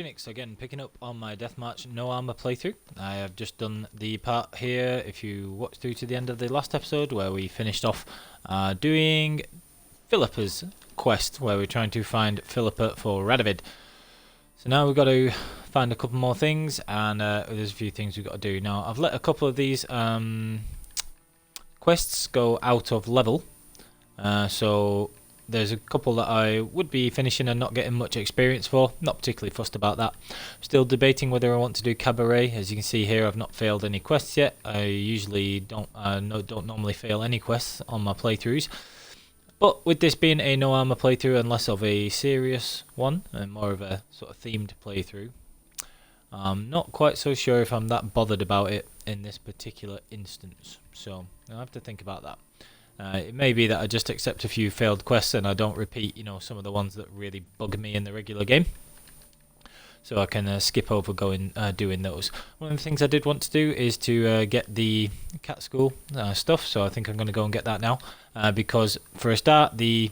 Phoenix, again picking up on my Deathmatch No Armour playthrough. I have just done the part here, if you watch through to the end of the last episode, where we finished off doing Philippa's quest, where we're trying to find Philippa for Radovid. So now we've got to find a couple more things, and there's a few things we've got to do. Now, I've let a couple of these quests go out of level, so there's a couple that I would be finishing and not getting much experience for. Not particularly fussed about that. Still debating whether I want to do Cabaret. As you can see here, I've not failed any quests yet. I usually don't normally fail any quests on my playthroughs. But with this being a No Armour playthrough and less of a serious one, and more of a sort of themed playthrough, I'm not quite so sure if I'm that bothered about it in this particular instance. So I'll have to think about that. It may be that I just accept a few failed quests and I don't repeat, some of the ones that really bug me in the regular game. So I can skip over doing those. One of the things I did want to do is to get the cat school stuff. So I think I'm going to go and get that now. Because for a start, the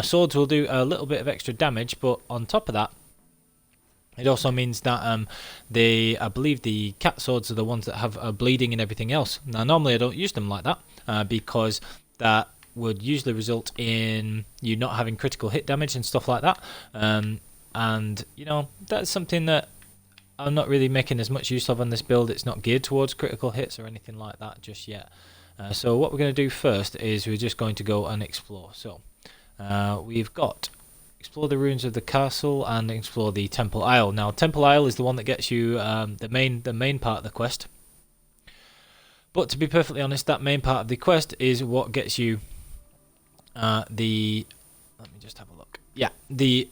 swords will do a little bit of extra damage. But on top of that, it also means that I believe the cat swords are the ones that have bleeding and everything else. Now, normally I don't use them like that. Because that would usually result in you not having critical hit damage and stuff like that. And, that's something that I'm not really making as much use of on this build. It's not geared towards critical hits or anything like that just yet. So what we're going to do first is we're just going to go and explore. So we've got explore the ruins of the castle and explore the Temple Isle. Now, Temple Isle is the one that gets you the main part of the quest. But to be perfectly honest, that main part of the quest is what gets you let me just have a look. Yeah, the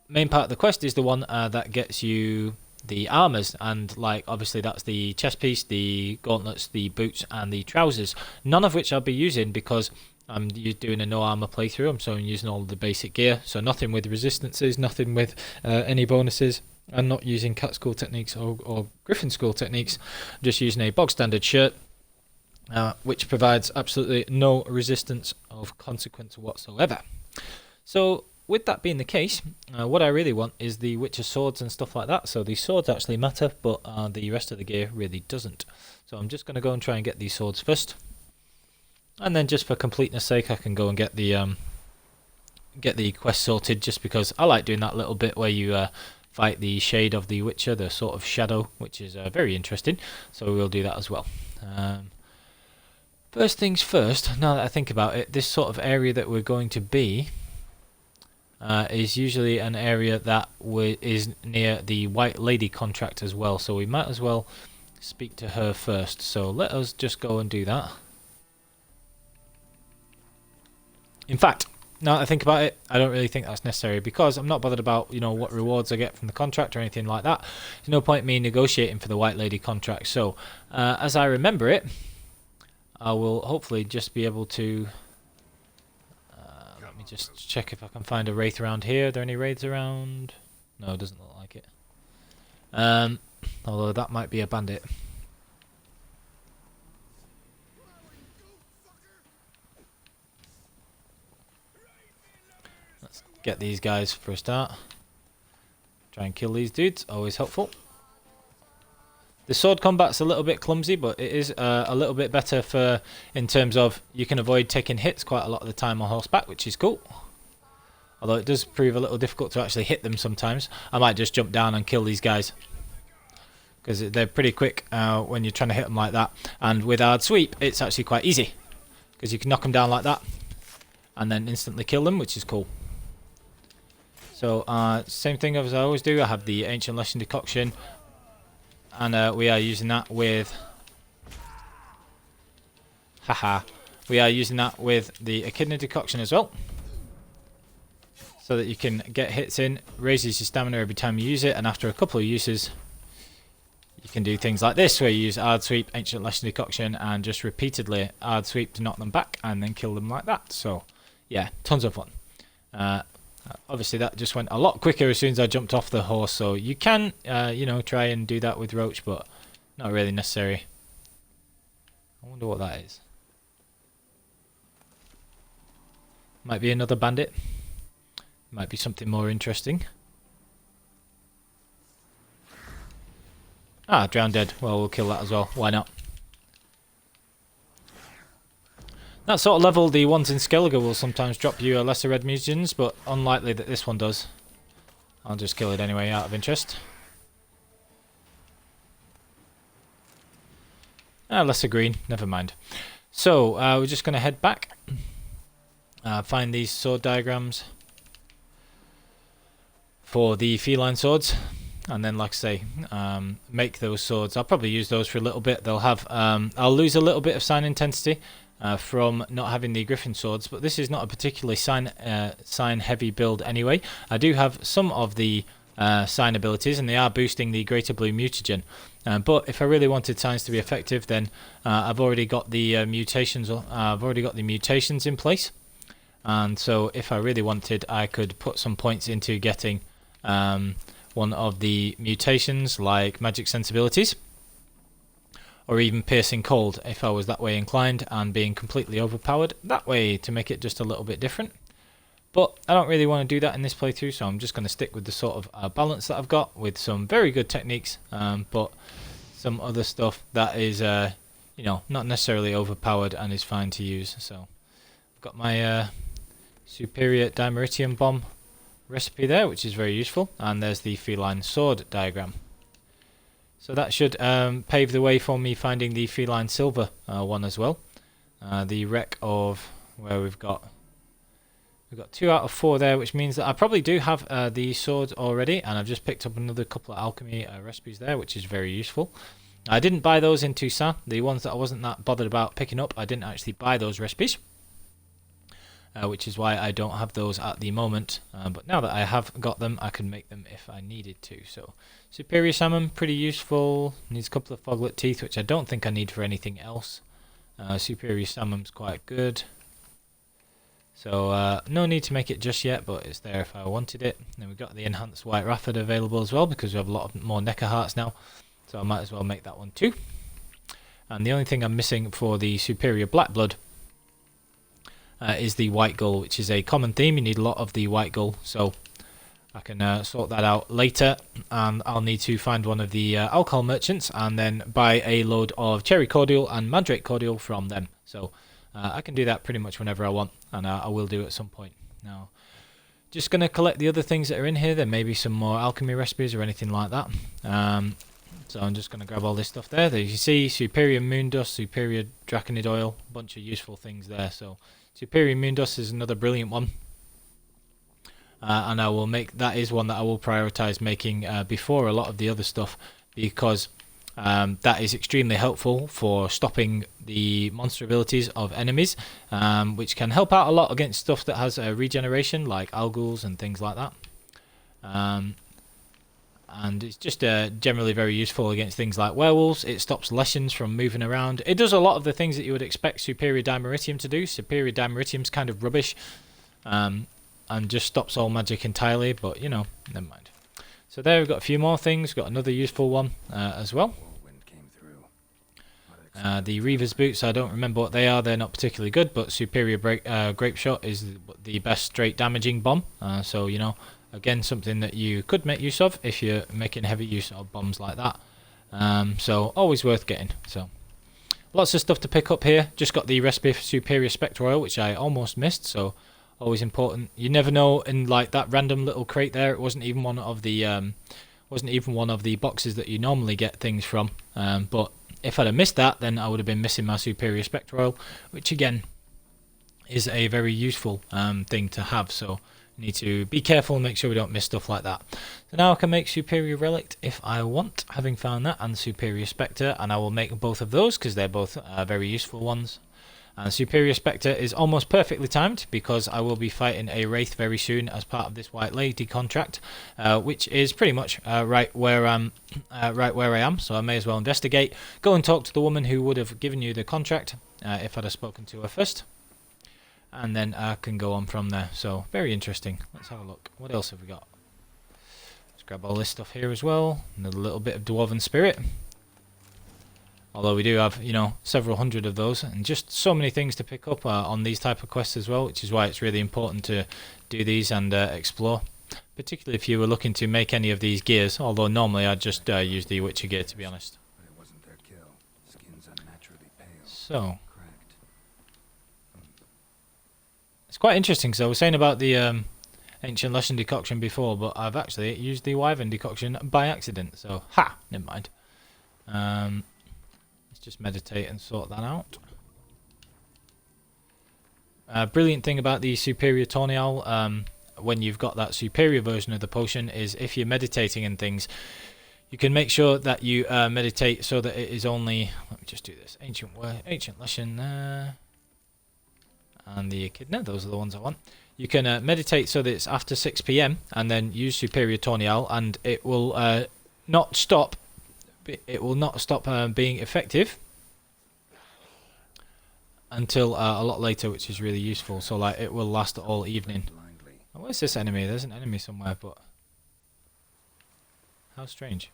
main part of the quest is the one that gets you the armors, and obviously that's the chest piece, the gauntlets, the boots, and the trousers. None of which I'll be using because I'm doing a No Armour playthrough, so I'm using all of the basic gear. So nothing with resistances, nothing with any bonuses. I'm not using cat school techniques or griffin school techniques. I'm just using a bog standard shirt. Which provides absolutely no resistance of consequence whatsoever. So, with that being the case, what I really want is the Witcher swords and stuff like that. So the swords actually matter, but the rest of the gear really doesn't. So I'm just going to go and try and get these swords first. And then just for completeness sake, I can go and get the quest sorted, just because I like doing that little bit where you fight the shade of the Witcher, the sort of shadow, which is very interesting. So we'll do that as well. First things first, now that I think about it, this sort of area that we're going to be is usually an area that is near the White Lady contract as well, so we might as well speak to her first. So let us just go and do that. In fact, now that I think about it, I don't really think that's necessary, because I'm not bothered about what rewards I get from the contract or anything like that. There's no point in me negotiating for the White Lady contract. So as I remember it, I will hopefully just be able to let me just check if I can find a wraith around here. Are there any wraiths around? No, it doesn't look like it. Although that might be a bandit. Let's get these guys for a start. Try and kill these dudes, always helpful. The sword combat's a little bit clumsy, but it is a little bit better in terms of you can avoid taking hits quite a lot of the time on horseback, which is cool. Although it does prove a little difficult to actually hit them sometimes. I might just jump down and kill these guys, because they're pretty quick when you're trying to hit them like that. And with hard sweep, it's actually quite easy, because you can knock them down like that and then instantly kill them, which is cool. So same thing as I always do. I have the Ancient Lesson Decoction. And we are using that with... We are using that with the Echidna Decoction as well. So that you can get hits in, raises your stamina every time you use it, and after a couple of uses, you can do things like this, where you use Hard Sweep, Ancient Lesson Decoction, and just repeatedly Hard Sweep to knock them back, and then kill them like that. So, yeah, tons of fun. Obviously that just went a lot quicker as soon as I jumped off the horse, so you can try and do that with Roach, but not really necessary. I wonder what that is. Might be another bandit. Might be something more interesting. Ah, drowned dead. Well, we'll kill that as well. Why not? That sort of level, the ones in Skellige will sometimes drop you a lesser red mutagens, but unlikely that this one does. I'll just kill it anyway, out of interest. Ah, lesser green. Never mind. So, we're just going to head back. Find these sword diagrams for the feline swords. And then, like I say, make those swords. I'll probably use those for a little bit. They'll have, I'll lose a little bit of sign intensity from not having the griffin swords, but this is not a particularly sign heavy build anyway. I do have some of the sign abilities, and they are boosting the greater blue mutagen. But if I really wanted signs to be effective, then I've already got the mutations. I've already got the mutations in place, and so if I really wanted, I could put some points into getting one of the mutations, like magic sensibilities, or even piercing cold, if I was that way inclined, and being completely overpowered that way to make it just a little bit different. But I don't really want to do that in this playthrough, so I'm just going to stick with the sort of balance that I've got, with some very good techniques, but some other stuff that is, you know, not necessarily overpowered and is fine to use. So I've got my superior dimeritium bomb recipe there, which is very useful, and there's the feline sword diagram. So that should pave the way for me finding the feline silver one as well. The wreck of where we've got 2 out of 4 there, which means that I probably do have the swords already, and I've just picked up another couple of alchemy recipes there, which is very useful. I didn't buy those in Toussaint. The ones that I wasn't that bothered about picking up, I didn't actually buy those recipes, which is why I don't have those at the moment. But now that I have got them, I can make them if I needed to. So superior salmon, pretty useful. Needs a couple of foglet teeth, which I don't think I need for anything else. Superior salmon's quite good. So no need to make it just yet, but it's there if I wanted it. Then we've got the enhanced white rafford available as well, because we have a lot of more necker hearts now. So I might as well make that one too. And the only thing I'm missing for the superior black blood is the white gull, which is a common theme. You need a lot of the white gull, so I can sort that out later. And I'll need to find one of the alcohol merchants and then buy a load of cherry cordial and mandrake cordial from them. So I can do that pretty much whenever I want, and I will do at some point. Now, just going to collect the other things that are in here. There may be some more alchemy recipes or anything like that. So I'm just going to grab all this stuff there. There you see superior moon dust, superior draconid oil, a bunch of useful things there. So superior moon dust is another brilliant one, and I will make that is one that I will prioritize making before a lot of the other stuff, because that is extremely helpful for stopping the monster abilities of enemies, which can help out a lot against stuff that has regeneration, like alguls and things like that. And it's just generally very useful against things like werewolves. It stops lesions from moving around. It does a lot of the things that you would expect superior dimeritium to do. Superior dimeritium's kind of rubbish, and just stops all magic entirely, but you know, never mind. So there we've got a few more things. Got another useful one as well. The Reaver's boots, I don't remember what they are. They're not particularly good, but superior grape shot is the best straight damaging bomb. So you know, again, something that you could make use of if you're making heavy use of bombs like that. So always worth getting. So lots of stuff to pick up here. Just got the recipe for superior spectre oil, which I almost missed. So always important. You never know, in like that random little crate there, it wasn't even one of the boxes that you normally get things from. But if I'd have missed that, then I would have been missing my superior spectre oil, which again is a very useful thing to have. So need to be careful and make sure we don't miss stuff like that. So now I can make superior relic if I want, having found that, and superior spectre, and I will make both of those because they're both very useful ones. And superior spectre is almost perfectly timed, because I will be fighting a wraith very soon as part of this white lady contract, which is pretty much right where I am. So I may as well investigate, go and talk to the woman who would have given you the contract if I'd have spoken to her first, and then I can go on from there. So very interesting. Let's have a look. What else have we got? Let's grab all this stuff here as well. Another little bit of dwarven spirit. Although we do have, you know, several hundred of those, and just so many things to pick up on these type of quests as well, which is why it's really important to do these and explore. particularly if you were looking to make any of these gears, although normally I'd just use the Witcher gear, to be honest. But it wasn't their kill. Skin's unnaturally pale. So, Cracked. it's quite interesting, because I was saying about the Ancient Lesson decoction before, but I've actually used the Wyvern decoction by accident, so, ha! Never mind. Let's just meditate and sort that out. Brilliant thing about the Superior Tornial, when you've got that superior version of the potion, is if you're meditating and things, you can make sure that you meditate so that it is only, let me just do this, Ancient Lesson, and the Echidna, those are the ones I want. You can meditate so that it's after 6 PM and then use Superior Tornial, and it will not stop. It will not stop being effective until a lot later, which is really useful. So like it will last all evening. Oh, where's this enemy? There's an enemy somewhere, but how strange.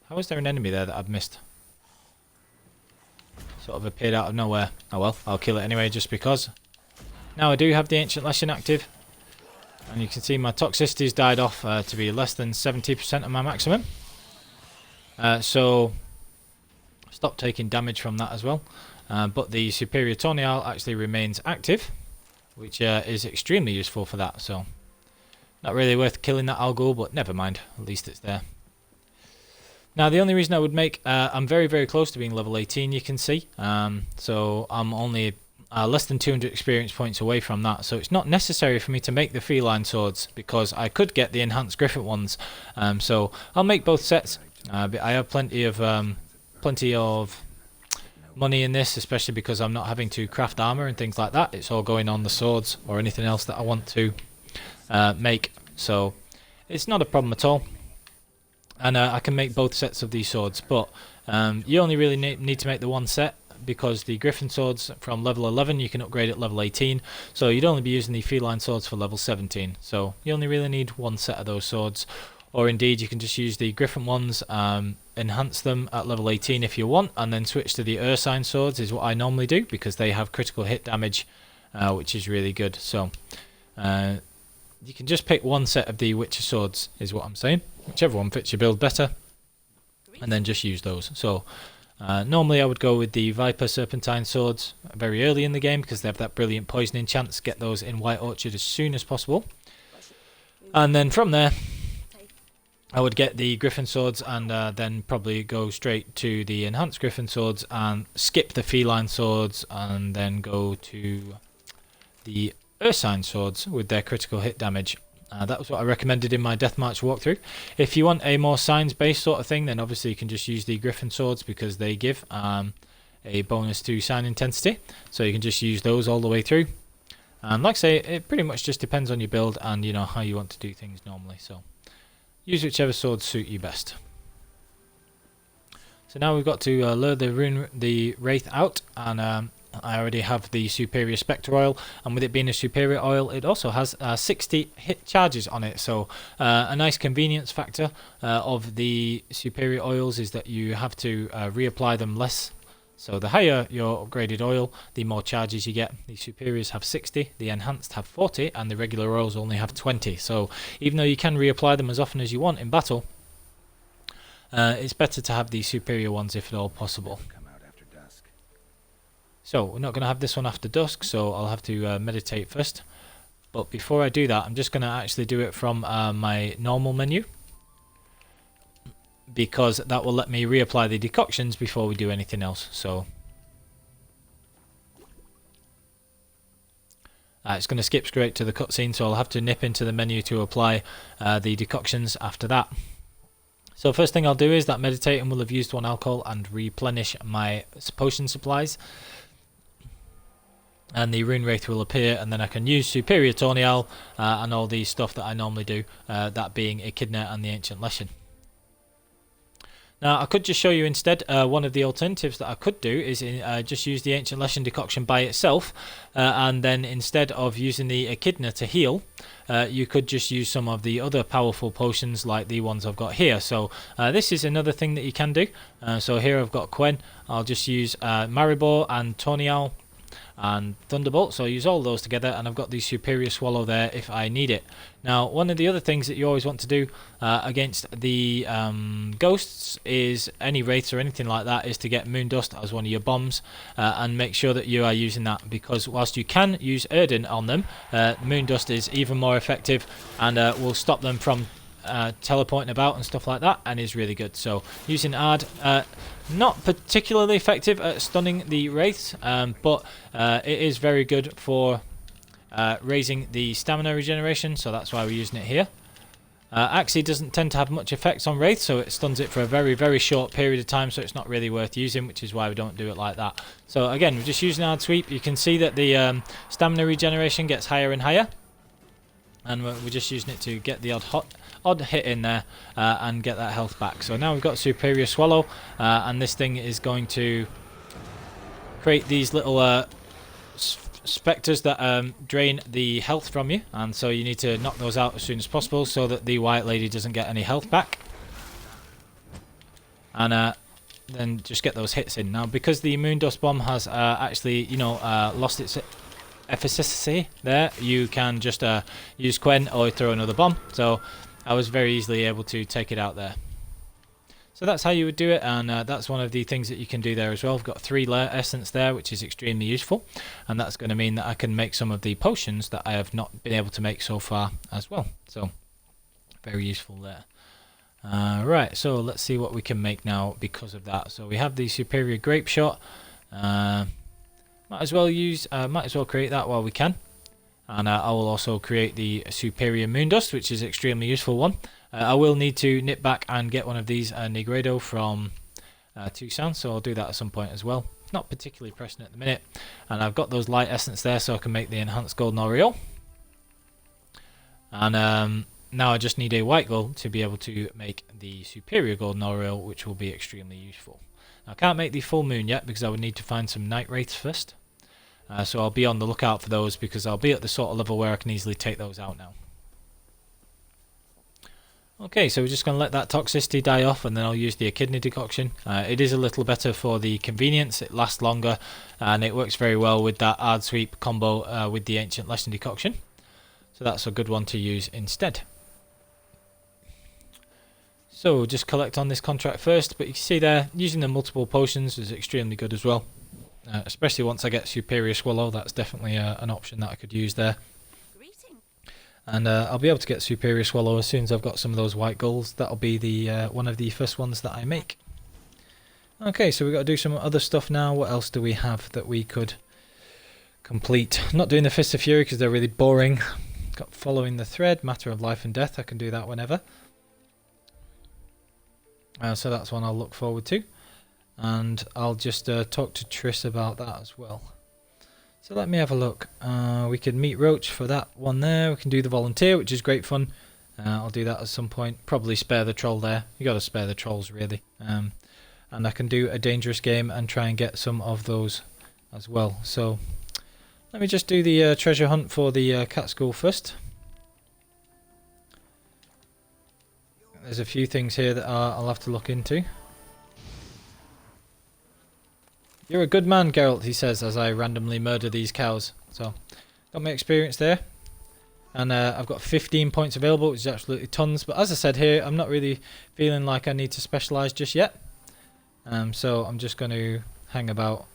How is there an enemy there that I've missed? Sort of appeared out of nowhere. Oh well, I'll kill it anyway just because. Now I do have the Ancient Lesson active, and you can see my toxicity's died off to be less than 70% of my maximum. So stop taking damage from that as well. But the Superior Tornial actually remains active, which is extremely useful for that. So not really worth killing that Algol, but never mind, at least it's there. Now the only reason I would make, I'm very very close to being level 18, you can see. So I'm only less than 200 experience points away from that, so it's not necessary for me to make the feline swords, because I could get the enhanced griffin ones. So I'll make both sets. But I have plenty of money in this, especially because I'm not having to craft armor and things like that. It's all going on the swords or anything else that I want to make, so it's not a problem at all. And I can make both sets of these swords, but you only really need to make the one set, because the griffin swords from level 11 you can upgrade at level 18, so you'd only be using the feline swords for level 17, so you only really need one set of those swords. Or indeed you can just use the griffin ones, enhance them at level 18 if you want, and then switch to the Ursine swords is what I normally do, because they have critical hit damage, which is really good. So you can just pick one set of the Witcher swords is what I'm saying, whichever one fits your build better, and then just use those. So normally I would go with the Viper Serpentine swords very early in the game, because they have that brilliant poisoning chance. Get those in White Orchard as soon as possible, and then from there I would get the Griffin swords, and then probably go straight to the enhanced Griffin swords and skip the feline swords, and then go to the Ursine swords with their critical hit damage. That was what I recommended in my Deathmarch walkthrough. If you want a more signs based sort of thing, then obviously you can just use the Griffin swords, because they give a bonus to sign intensity, so you can just use those all the way through. And like I say, it pretty much just depends on your build and you know how you want to do things normally, so use whichever swords suit you best. So now we've got to lure the Wraith out, and I already have the Superior Spectre Oil, and with it being a Superior Oil, it also has 60 hit charges on it. So a nice convenience factor of the Superior Oils is that you have to reapply them less. So the higher your upgraded oil, the more charges you get. The Superiors have 60, the Enhanced have 40, and the regular oils only have 20. So even though you can reapply them as often as you want in battle, it's better to have the Superior ones if at all possible. So we're not going to have this one after dusk, so I'll have to meditate first. But before I do that, I'm just going to actually do it from my normal menu, because that will let me reapply the decoctions before we do anything else. So it's going to skip straight to the cutscene, so I'll have to nip into the menu to apply the decoctions after that. So first thing I'll do is that meditating will have used one alcohol and replenish my potion supplies, and the Rune Wraith will appear, and then I can use Superior Tornial and all the stuff that I normally do, that being Echidna and the Ancient Lesson. Now I could just show you instead, one of the alternatives that I could do is just use the Ancient Lesson decoction by itself, and then instead of using the Echidna to heal, you could just use some of the other powerful potions like the ones I've got here. So this is another thing that you can do. So here I've got Quen. I'll just use Maribor and Tornial and Thunderbolt, so I use all those together, and I've got the Superior Swallow there if I need it. Now, one of the other things that you always want to do against the ghosts is any wraiths or anything like that is to get Moondust as one of your bombs, and make sure that you are using that, because whilst you can use Erden on them, Moondust is even more effective and will stop them from teleporting about and stuff like that, and is really good. So using Ard, not particularly effective at stunning the wraiths, but it is very good for raising the stamina regeneration, so that's why we're using it here. Actually doesn't tend to have much effects on wraiths, so it stuns it for a very short period of time, so it's not really worth using, which is why we don't do it like that. So again, we're just using Ard Sweep. You can see that the stamina regeneration gets higher and higher, and we're just using it to get the odd hit in there and get that health back. So now we've got Superior Swallow, and this thing is going to create these little spectres that drain the health from you, and so you need to knock those out as soon as possible so that the White Lady doesn't get any health back, and then just get those hits in. Now, because the Moondust Bomb has actually, you know, lost its efficacy there, you can just use Gwent or throw another bomb, so I was very easily able to take it out there. So that's how you would do it, and that's one of the things that you can do there as well. I've got 3 layer essence there, which is extremely useful, and that's going to mean that I can make some of the potions that I have not been able to make so far as well. So very useful there. Right, so let's see what we can make now because of that. So we have the Superior Grape Shot. Might as well create that while we can. And I will also create the Superior Moondust, which is an extremely useful one. I will need to nip back and get one of these Negredo from Tucson, so I'll do that at some point as well. Not particularly pressing at the minute. And I've got those light essence there, so I can make the Enhanced Golden Aureole. And now I just need a white gold to be able to make the Superior Golden Aureole, which will be extremely useful. Now, I can't make the full moon yet because I would need to find some night wraiths first. So I'll be on the lookout for those, because I'll be at the sort of level where I can easily take those out now. Okay, so we're just going to let that toxicity die off, and then I'll use the Echidna decoction. It is a little better for the convenience, it lasts longer, and it works very well with that Ard Sweep combo with the Ancient Lesson decoction. So that's a good one to use instead. So we'll just collect on this contract first, but you can see there, using the multiple potions is extremely good as well. Especially once I get Superior Swallow, that's definitely an option that I could use there. And I'll be able to get Superior Swallow as soon as I've got some of those white golds. That'll be the one of the first ones that I make. Okay, so we've got to do some other stuff now. What else do we have that we could complete? I'm not doing the Fists of Fury because they're really boring. Got Following the Thread, Matter of Life and Death. I can do that whenever. So that's one I'll look forward to. And I'll just talk to Triss about that as well. So let me have a look. We could meet Roach for that one there. We can do the Volunteer, which is great fun. I'll do that at some point. Probably spare the Troll there. You got to spare the Trolls, really. And I can do a Dangerous Game and try and get some of those as well. So let me just do the treasure hunt for the cat school first. There's a few things here that I'll have to look into. You're a good man, Geralt, he says, as I randomly murder these cows. So, got my experience there. And I've got 15 points available, which is absolutely tons. But as I said here, I'm not really feeling like I need to specialise just yet. So I'm just going to hang about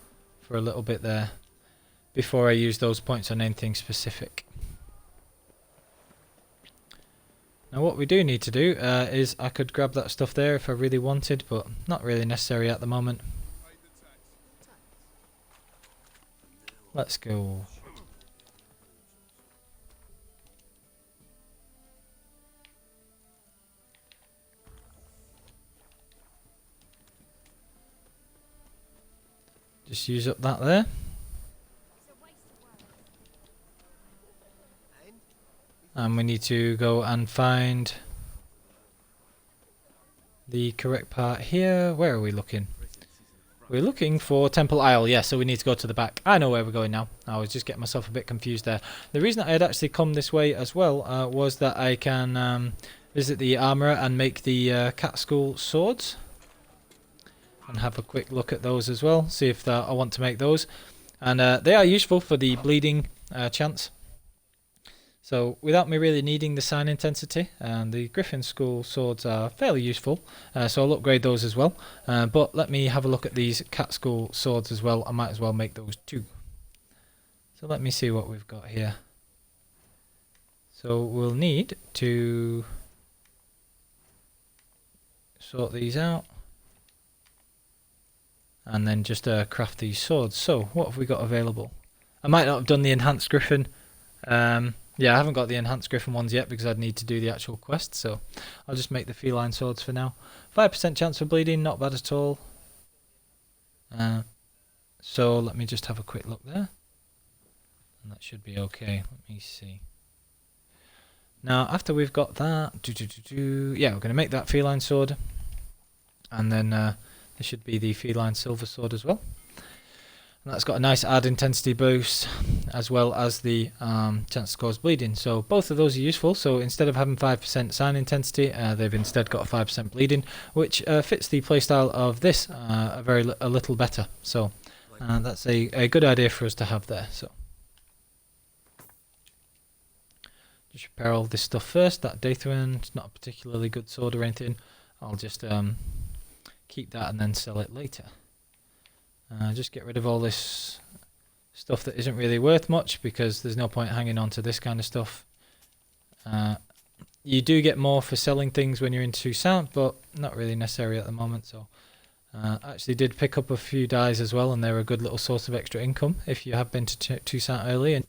for a little bit there before I use those points on anything specific. Now what we do need to do is I could grab that stuff there if I really wanted, but not really necessary at the moment. Let's go. Just use up that there. And we need to go and find the correct part here. Where are we looking? We're looking for Temple Isle, yeah, so we need to go to the back. I know where we're going now. I was just getting myself a bit confused there. The reason I had actually come this way as well was that I can visit the armourer and make the cat school swords. And have a quick look at those as well, see if I want to make those. And they are useful for the bleeding chance. So without me really needing the sign intensity, the Griffin School swords are fairly useful, so I'll upgrade those as well. But let me have a look at these Cat School swords as well. I might as well make those too. So let me see what we've got here. So we'll need to sort these out and then just craft these swords. So what have we got available? I might not have done the enhanced Griffin. Yeah, I haven't got the enhanced Griffin ones yet because I'd need to do the actual quest, so I'll just make the feline swords for now. 5% chance for bleeding, not bad at all. So let me just have a quick look there. And that should be okay. Let me see. Now, after we've got that, yeah, we're going to make that feline sword. And then there should be the feline silver sword as well. And that's got a nice add intensity boost, as well as the chance to cause bleeding. So both of those are useful. So instead of having 5% sign intensity, they've instead got a 5% bleeding, which fits the playstyle of this a little better. So that's a good idea for us to have there. So just repair all this stuff first. That Dathuan, it's not a particularly good sword or anything. I'll just keep that and then sell it later. Just get rid of all this stuff that isn't really worth much, because there's no point hanging on to this kind of stuff. You do get more for selling things when you're in Toussaint, but not really necessary at the moment. So I actually did pick up a few dyes as well, and they're a good little source of extra income if you have been to Toussaint early.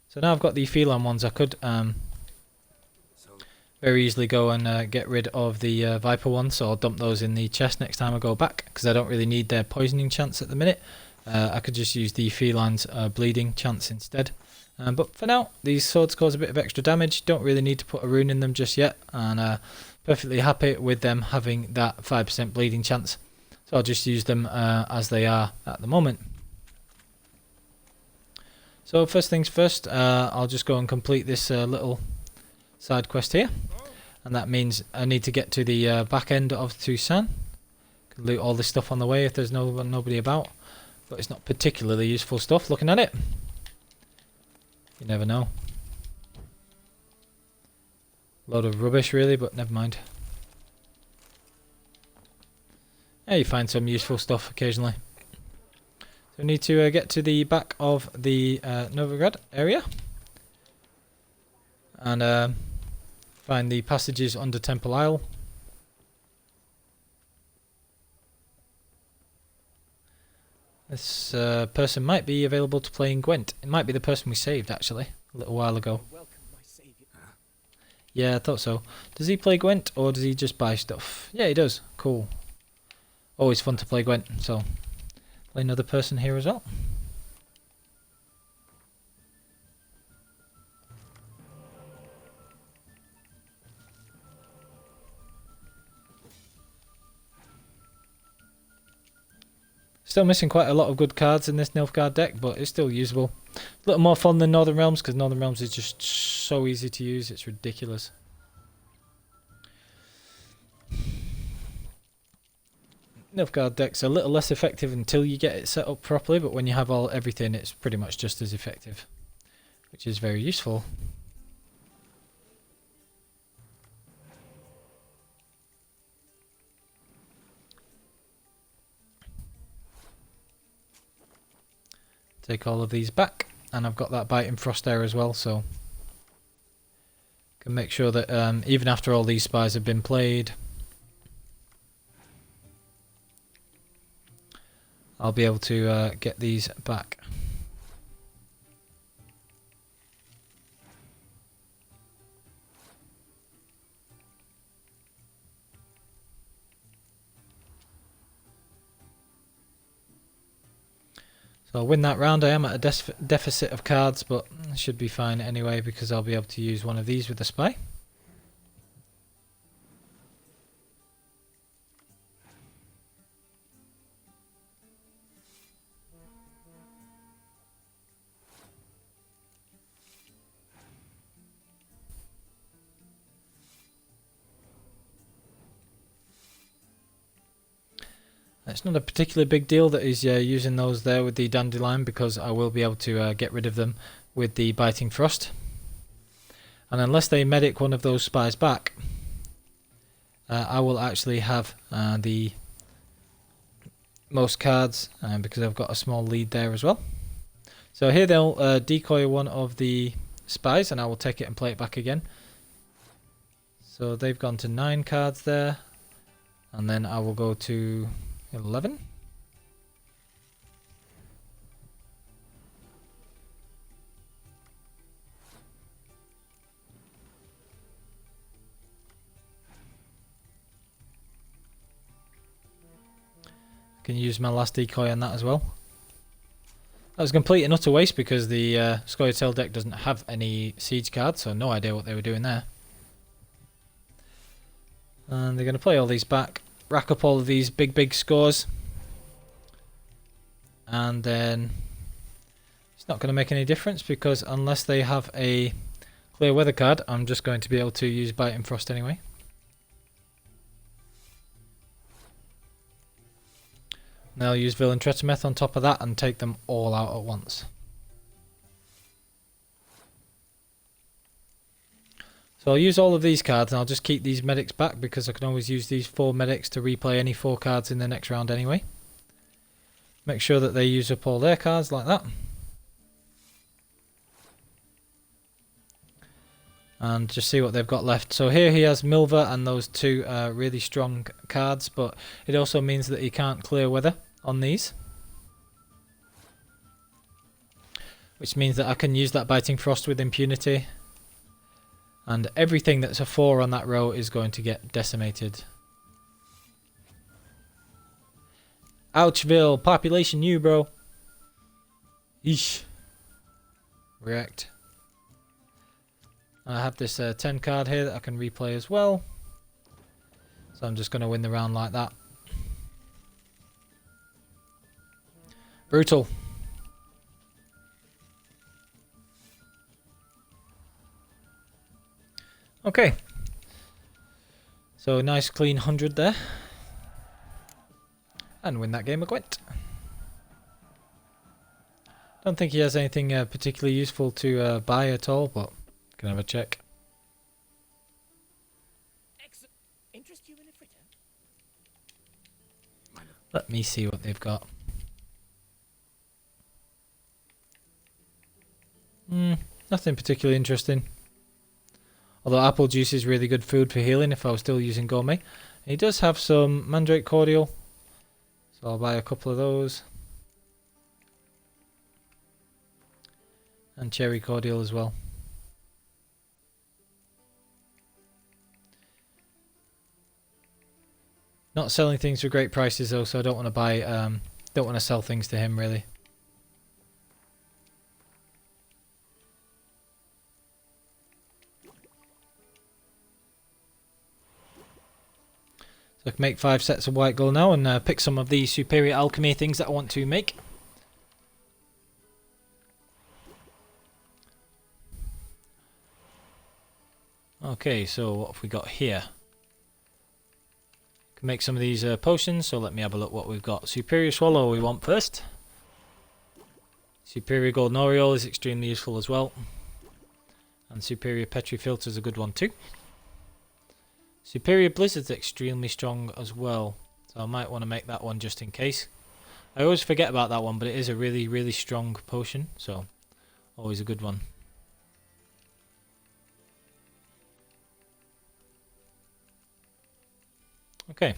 So now I've got the feline ones. I could very easily go and get rid of the Viper ones, so I'll dump those in the chest next time I go back, because I don't really need their poisoning chance at the minute. I could just use the feline's bleeding chance instead. But for now, these swords cause a bit of extra damage. Don't really need to put a rune in them just yet, and perfectly happy with them having that 5% bleeding chance. So I'll just use them as they are at the moment. So first things first, I'll just go and complete this little side quest here, and that means I need to get to the back end of Toussaint. Can loot all this stuff on the way if there's nobody about, but it's not particularly useful stuff looking at it. You never know. Load of rubbish really, but never mind. Yeah, you find some useful stuff occasionally. So we need to get to the back of the Novigrad area and find the passages under Temple Isle. This person might be available to play in Gwent. It might be the person we saved actually a little while ago. Yeah, I thought so. Does he play Gwent or does he just buy stuff? Yeah, he does. Cool. Always fun to play Gwent, so play another person here as well. Still missing quite a lot of good cards in this Nilfgaard deck, but it's still usable. A little more fun than Northern Realms, because Northern Realms is just so easy to use, it's ridiculous. Nilfgaard deck's a little less effective until you get it set up properly, but when you have everything, it's pretty much just as effective, which is very useful. Take all of these back, and I've got that Biting Frost there as well, so can make sure that even after all these spies have been played, I'll be able to get these back. So I'll win that round. I am at a deficit of cards, but I should be fine anyway, because I'll be able to use one of these with the spy. It's not a particularly big deal that he's using those there with the dandelion, because I will be able to get rid of them with the biting frost. And unless they medic one of those spies back, I will actually have the most cards, because I've got a small lead there as well. So here they'll decoy one of the spies, and I will take it and play it back again. So they've gone to 9 cards there, and then I will go to 11. Can use my last decoy on that as well. That was a complete and utter waste because the Scoia'tael deck doesn't have any siege cards, so no idea what they were doing there. And they're going to play all these back, rack up all of these big scores, and then it's not going to make any difference because unless they have a clear weather card, I'm just going to be able to use Bite and Frost anyway. Now I'll use Villain Tretometh on top of that and take them all out at once. So I'll use all of these cards and I'll just keep these medics back because I can always use these 4 medics to replay any 4 cards in the next round anyway. Make sure that they use up all their cards like that. And just see what they've got left. So here he has Milva and those 2 really strong cards, but it also means that he can't clear weather on these. Which means that I can use that Biting Frost with impunity. And everything that's a 4 on that row is going to get decimated. Ouchville, population you, bro. Eesh. React. I have this 10 card here that I can replay as well. So I'm just going to win the round like that. Brutal. Okay. So nice clean 100 there. And win that game of Gwent. Don't think he has anything particularly useful to buy at all, but can have a check. Interest you in a fritter? Let me see what they've got. Nothing particularly interesting. Although apple juice is really good food for healing if I was still using gourmet. He does have some mandrake cordial, so I'll buy a couple of those. And cherry cordial as well. Not selling things for great prices though, so I don't want to buy, don't want to sell things to him really. So I can make 5 sets of white gold now and pick some of the superior alchemy things that I want to make. Okay, so what have we got here? Can make some of these potions, so let me have a look what we've got. Superior Swallow we want first. Superior Golden Oriole is extremely useful as well. And Superior Petri Filter is a good one too. Superior Blizzard's extremely strong as well, so I might want to make that one just in case. I always forget about that one, but it is a really strong potion, so always a good one. Okay.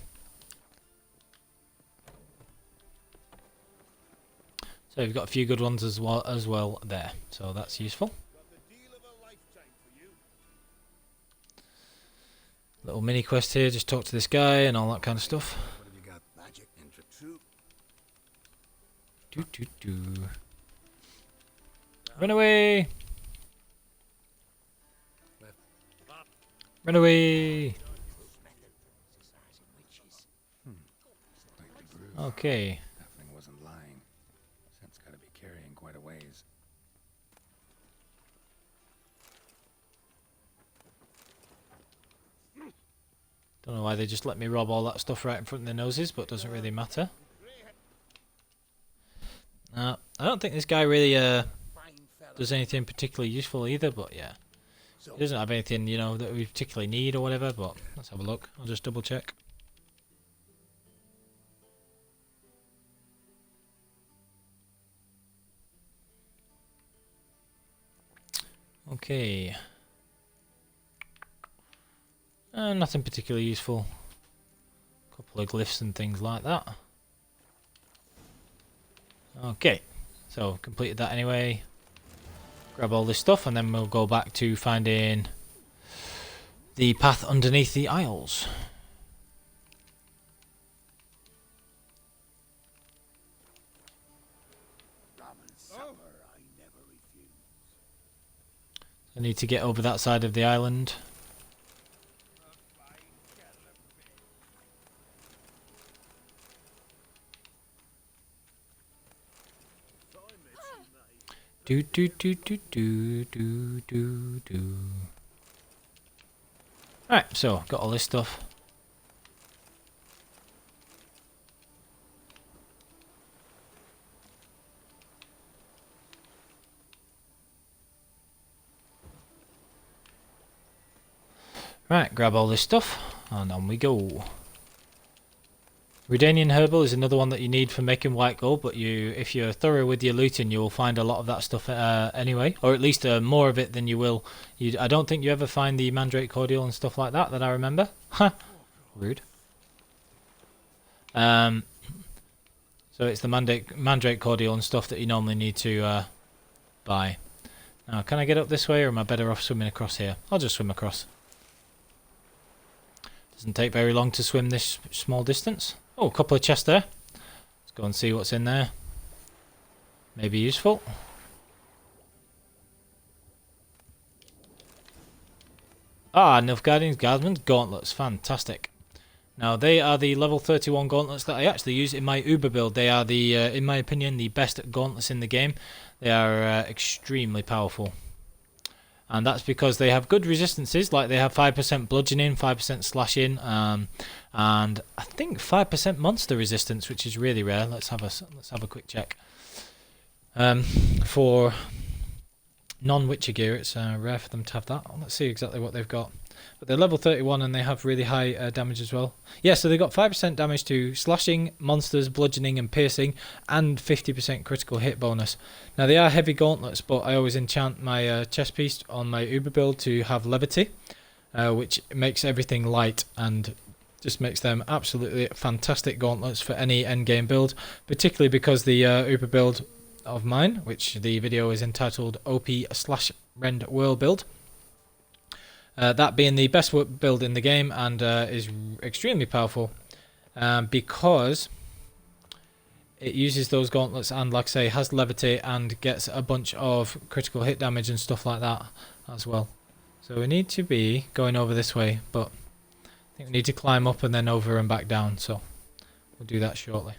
So we've got a few good ones as well there, so that's useful. Little mini quest here, just talk to this guy and all that kind of stuff. What have you got? Magic into troop. Run away! Run away! Okay. That thing wasn't lying. Scent's gotta be carrying quite a ways. Don't know why they just let me rob all that stuff right in front of their noses, but doesn't really matter. I don't think this guy really Fine fellow. does anything particularly useful either, but yeah. He doesn't have anything, you know, that we particularly need or whatever, but let's have a look. I'll just double check. Okay. Nothing particularly useful. Couple of glyphs and things like that. Okay. So, completed that anyway. Grab all this stuff and then we'll go back to finding the path underneath the aisles. I need to get over that side of the island. Do do do do do do do do. Alright, so got all this stuff. Right, grab all this stuff and on we go. Redanian herbal is another one that you need for making white gold, but if you're thorough with your looting, you will find a lot of that stuff anyway, or at least more of it than you will. I don't think you ever find the mandrake cordial and stuff like that I remember. Ha, rude. So it's the mandrake cordial and stuff that you normally need to buy. Now, can I get up this way, or am I better off swimming across here? I'll just swim across. Doesn't take very long to swim this small distance. Oh, a couple of chests there. Let's go and see what's in there. Maybe useful. Ah, Nilfgaardian's Guardsman's Gauntlets. Fantastic. Now, they are the level 31 gauntlets that I actually use in my Uber build. They are the, in my opinion, the best gauntlets in the game. They are extremely powerful. And that's because they have good resistances, like they have 5% bludgeoning, 5% slashing, and I think 5% monster resistance, which is really rare. Let's have a quick check. For non-Witcher gear, it's rare for them to have that. Let's see exactly what they've got. But they're level 31 and they have really high damage as well. Yeah, so they've got 5% damage to slashing, monsters, bludgeoning and piercing, and 50% critical hit bonus. Now they are heavy gauntlets, but I always enchant my chest piece on my Uber build to have levity, which makes everything light and just makes them absolutely fantastic gauntlets for any endgame build, particularly because the Uber build of mine, which the video is entitled OP/Rend World build, that being the best build in the game and is extremely powerful because it uses those gauntlets and, like I say, has levity and gets a bunch of critical hit damage and stuff like that as well. So we need to be going over this way, but I think we need to climb up and then over and back down, so we'll do that shortly.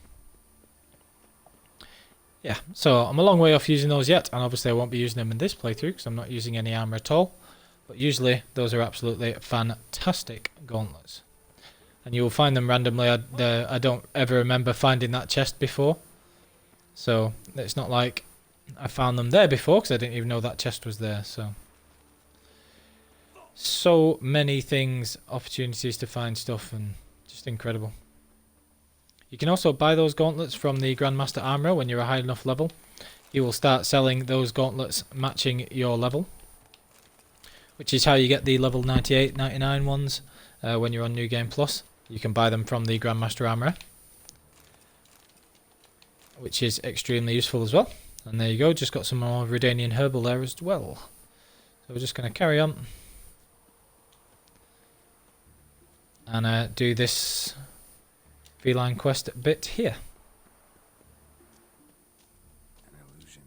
Yeah, so I'm a long way off using those yet, and obviously I won't be using them in this playthrough because I'm not using any armor at all. But usually those are absolutely fantastic gauntlets. And you will find them randomly. I don't ever remember finding that chest before. So it's not like I found them there before because I didn't even know that chest was there. So many things, opportunities to find stuff, and just incredible. You can also buy those gauntlets from the Grandmaster Armourer when you're a high enough level. He will start selling those gauntlets matching your level, which is how you get the level 98, 99 ones when you're on New Game Plus. You can buy them from the Grandmaster Armourer, which is extremely useful as well. And there you go, just got some more Redanian herbal there as well. So we're just going to carry on and do this feline quest bit here. An illusion.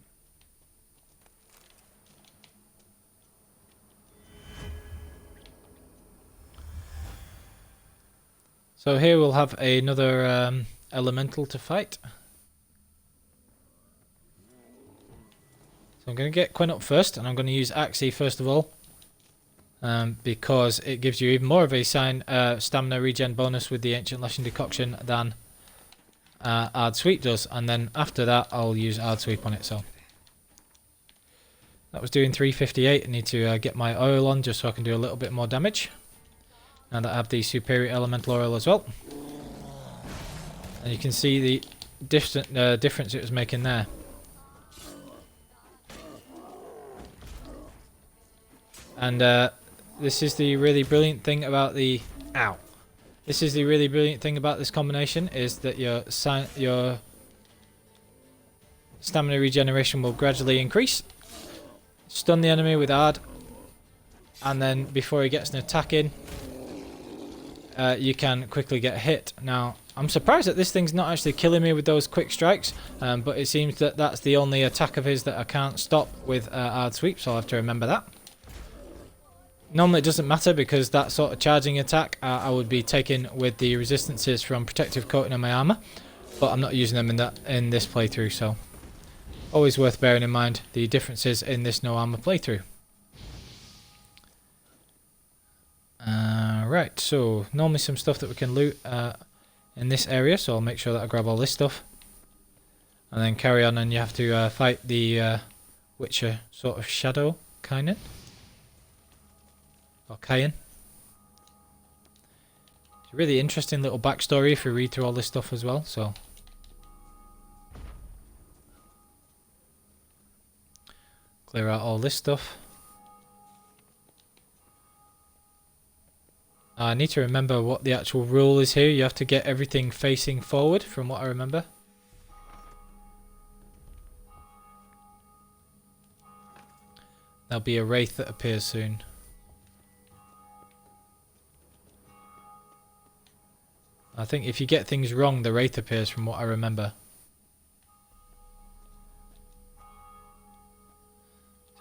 So here we'll have another elemental to fight. So I'm going to get Quinn up first, and I'm going to use Axie first of all, because it gives you even more of a stamina regen bonus with the Ancient Lashing Decoction than Hard Sweep does, and then after that I'll use Hard Sweep on it. So that was doing 358. I need to get my oil on just so I can do a little bit more damage. Now that I have the superior elemental oil as well. And you can see the difference it was making there. And this is the really brilliant thing about the... Ow! This is the really brilliant thing about this combination, is that your stamina regeneration will gradually increase. Stun the enemy with hard, and then before he gets an attack in, you can quickly get hit. Now, I'm surprised that this thing's not actually killing me with those quick strikes, but it seems that that's the only attack of his that I can't stop with hard sweep, so I'll have to remember that. Normally it doesn't matter because that sort of charging attack I would be taking with the resistances from protective coating on my armor, but I'm not using them in this playthrough, so always worth bearing in mind the differences in this No Armour playthrough. Right, so normally some stuff that we can loot in this area, so I'll make sure that I grab all this stuff and then carry on, and you have to fight the Witcher sort of shadow kind of. Or Cayenne. It's a really interesting little backstory if you read through all this stuff as well, so. Clear out all this stuff. I need to remember what the actual rule is here. You have to get everything facing forward from what I remember. There'll be a wraith that appears soon. I think if you get things wrong, the wraith appears from what I remember.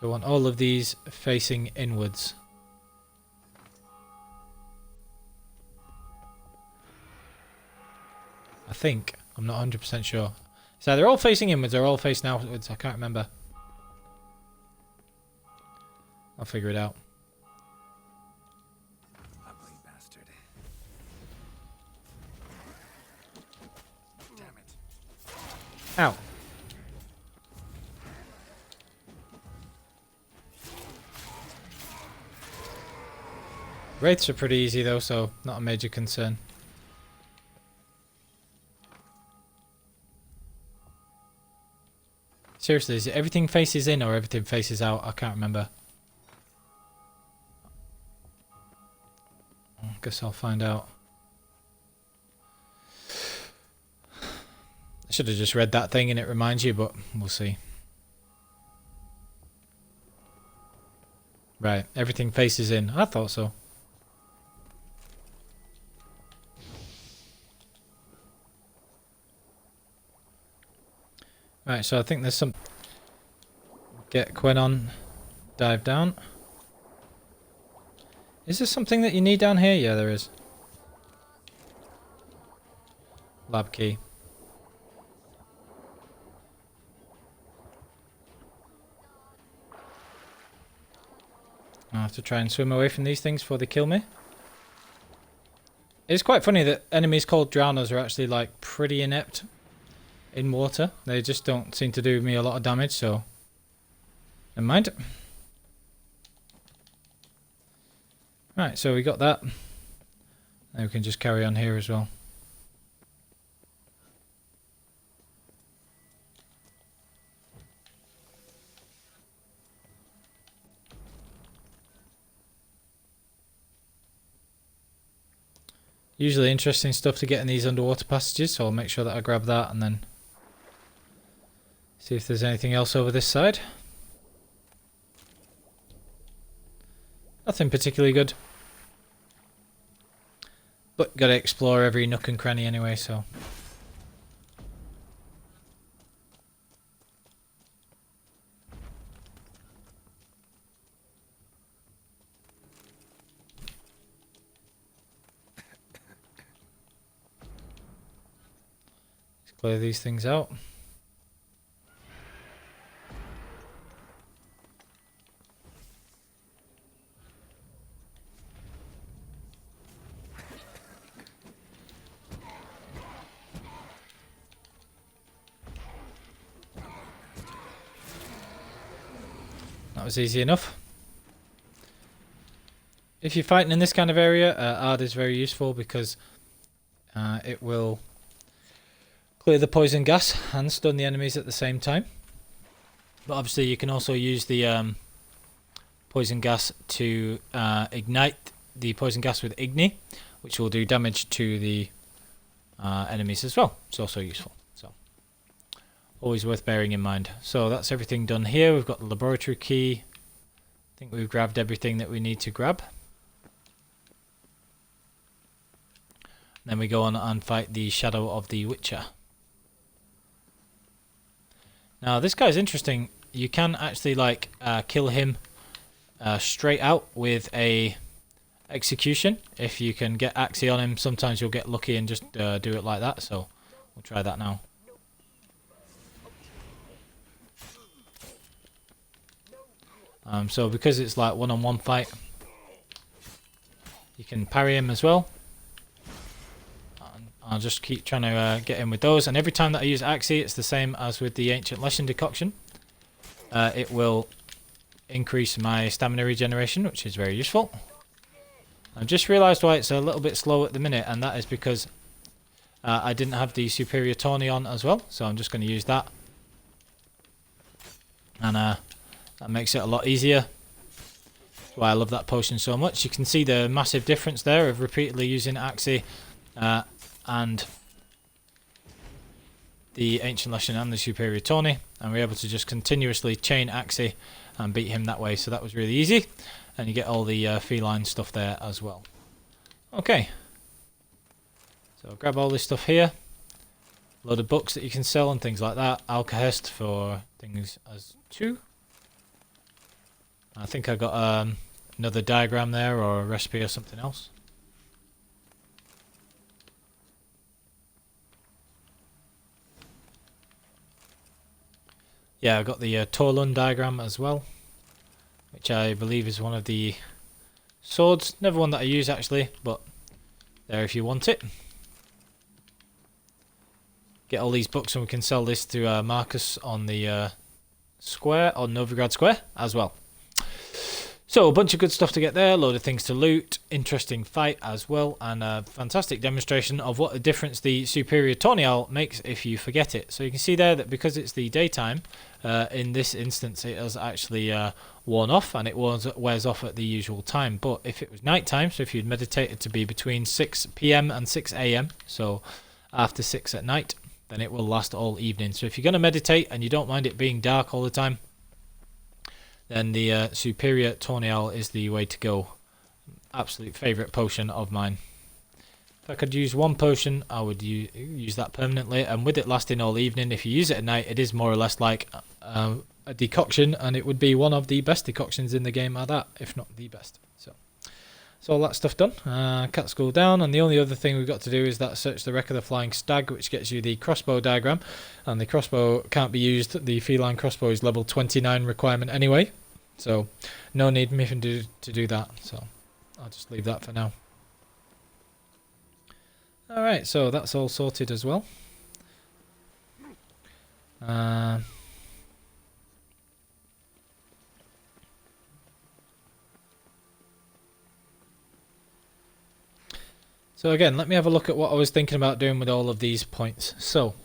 So I want all of these facing inwards. I think. I'm not 100% sure. So they're all facing inwards or all facing outwards. I can't remember. I'll figure it out. Ugly bastard. Damn it. Ow. Wraiths are pretty easy though, so not a major concern. Seriously, is it everything faces in or everything faces out? I can't remember. I guess I'll find out. I should have just read that thing and it reminds you, but we'll see. Right, everything faces in. I thought so. Right, so I think there's some... Get Gwen on. Dive down. Is there something that you need down here? Yeah, there is. Lab key. I'll have to try and swim away from these things before they kill me. It's quite funny that enemies called drowners are actually like pretty inept in water. They just don't seem to do me a lot of damage, so never mind. Right, so we got that. Now we can just carry on here as well. Usually interesting stuff to get in these underwater passages, so I'll make sure that I grab that and then see if there's anything else over this side. Nothing particularly good. But gotta explore every nook and cranny anyway, so. Let's clear these things out. was easy enough. If you're fighting in this kind of area, Ard is very useful because it will clear the poison gas and stun the enemies at the same time. But obviously you can also use the poison gas to ignite the poison gas with Igni, which will do damage to the enemies as well. It's also useful. So always worth bearing in mind. So that's everything done here. We've got the laboratory key. I think we've grabbed everything that we need to grab. Then we go on and fight the Shadow of the Witcher. Now this guy's interesting. You can actually like kill him straight out with a execution. If you can get Axie on him, sometimes you'll get lucky and just do it like that. So we'll try that now. So because it's like one-on-one fight, you can parry him as well. I'll just keep trying to get in with those, and every time that I use Axie, it's the same as with the Ancient Lesson decoction. It will increase my stamina regeneration, which is very useful. I've just realised why it's a little bit slow at the minute, and that is because I didn't have the Superior Tawny on as well, so I'm just going to use that. And that makes it a lot easier. That's why I love that potion so much. You can see the massive difference there of repeatedly using Axie and the Ancient Lesson and the Superior Tawny, and we're able to just continuously chain Axie and beat him that way. So that was really easy, and you get all the feline stuff there as well. Okay, so grab all this stuff here. A load of books that you can sell and things like that. Alchahest for things as 2. I think I got another diagram there, or a recipe or something else. Yeah, I got the Torlund diagram as well, which I believe is one of the swords. Never one that I use actually, but there if you want it. Get all these books and we can sell this to Marcus on the square, on Novigrad Square as well. So a bunch of good stuff to get there, a load of things to loot, interesting fight as well, and a fantastic demonstration of what a difference the Superior Tawny makes if you forget it. So you can see there that because it's the daytime, in this instance it has actually worn off, and it wears off at the usual time. But if it was nighttime, so if you'd meditated to be between 6 PM and 6 AM, so after 6 at night, then it will last all evening. So if you're going to meditate and you don't mind it being dark all the time, then the Superior Tawny is the way to go. Absolute favourite potion of mine. If I could use one potion, I would use that permanently, and with it lasting all evening, if you use it at night, it is more or less like a decoction, and it would be one of the best decoctions in the game at that, if not the best. So all that stuff done. Cat School down, and the only other thing we've got to do is that search the wreck of the Flying Stag, which gets you the crossbow diagram, and the crossbow can't be used. The feline crossbow is level 29 requirement anyway, so no need me to do that, so I'll just leave that for now. Alright, so that's all sorted as well. So again, let me have a look at what I was thinking about doing with all of these points. So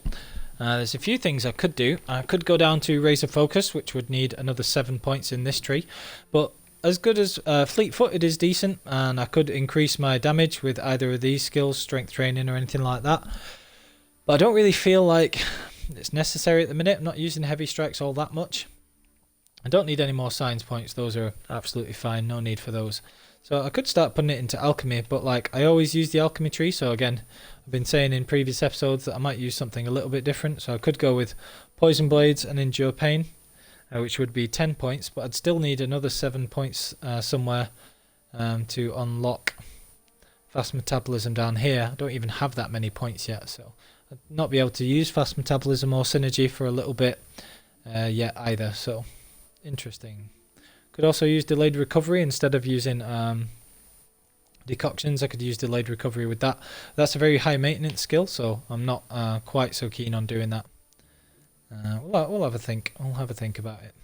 there's a few things I could do. I could go down to Razor Focus, which would need another 7 points in this tree, but as good as Fleet-footed is decent, and I could increase my damage with either of these skills, strength training or anything like that. But I don't really feel like it's necessary at the minute. I'm not using heavy strikes all that much. I don't need any more science points. Those are absolutely fine. No need for those. So I could start putting it into alchemy, but like I always use the alchemy tree. So again, I've been saying in previous episodes that I might use something a little bit different. So I could go with Poison Blades and Endure Pain, which would be 10 points, but I'd still need another 7 points somewhere to unlock Fast Metabolism down here. I don't even have that many points yet, so I'd not be able to use Fast Metabolism or Synergy for a little bit yet either. So interesting. Could also use Delayed Recovery instead of using decoctions. I could use Delayed Recovery with that. That's a very high maintenance skill, so I'm not quite so keen on doing that. We'll have a think. I'll have a think about it.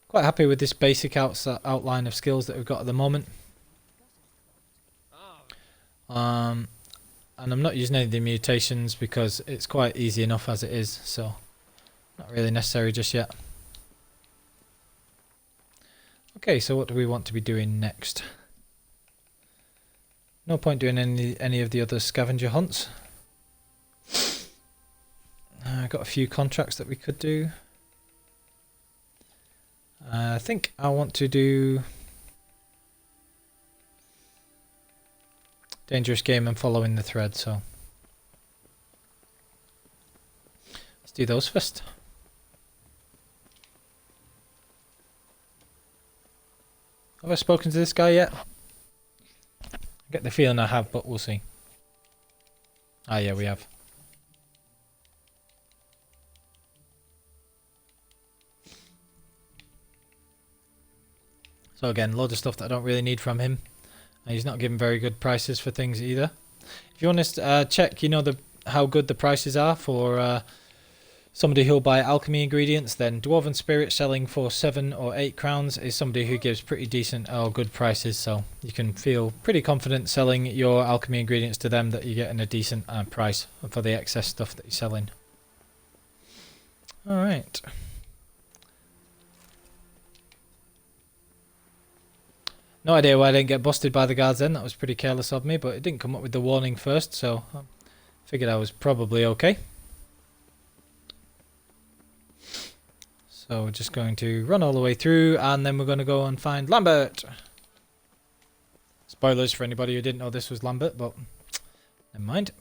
Quite happy with this basic outline of skills that we've got at the moment. And I'm not using any of the mutations because it's quite easy enough as it is, so not really necessary just yet. Okay, so what do we want to be doing next? No point doing any of the other scavenger hunts. I've got a few contracts that we could do. I think I want to do dangerous game and following the thread, so let's do those first. Have I spoken to this guy yet? I get the feeling I have, but we'll see. Ah, yeah, we have. So again, loads of stuff that I don't really need from him. And he's not giving very good prices for things either. If you want to check, you know, how good the prices are for somebody who'll buy alchemy ingredients, then Dwarven Spirit selling for 7 or 8 crowns is somebody who gives pretty decent or good prices. So you can feel pretty confident selling your alchemy ingredients to them that you're getting a decent price for the excess stuff that you're selling. Alright. No idea why I didn't get busted by the guards then. That was pretty careless of me, but it didn't come up with the warning first, so I figured I was probably okay. So we're just going to run all the way through, and then we're going to go and find Lambert. Spoilers for anybody who didn't know this was Lambert, but never mind.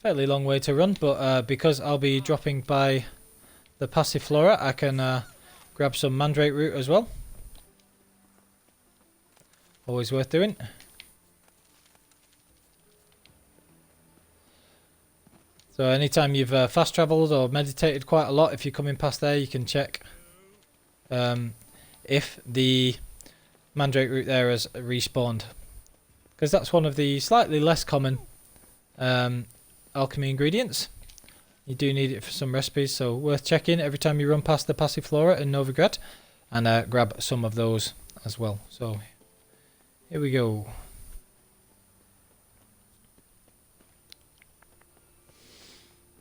Fairly long way to run, but because I'll be dropping by the Passiflora, I can grab some Mandrake root as well. Always worth doing. So anytime you've fast travelled or meditated quite a lot, if you're coming past there, you can check if the Mandrake root there has respawned. Because that's one of the slightly less common alchemy ingredients. You do need it for some recipes, so worth checking every time you run past the Passiflora in Novigrad, and grab some of those as well. So here we go.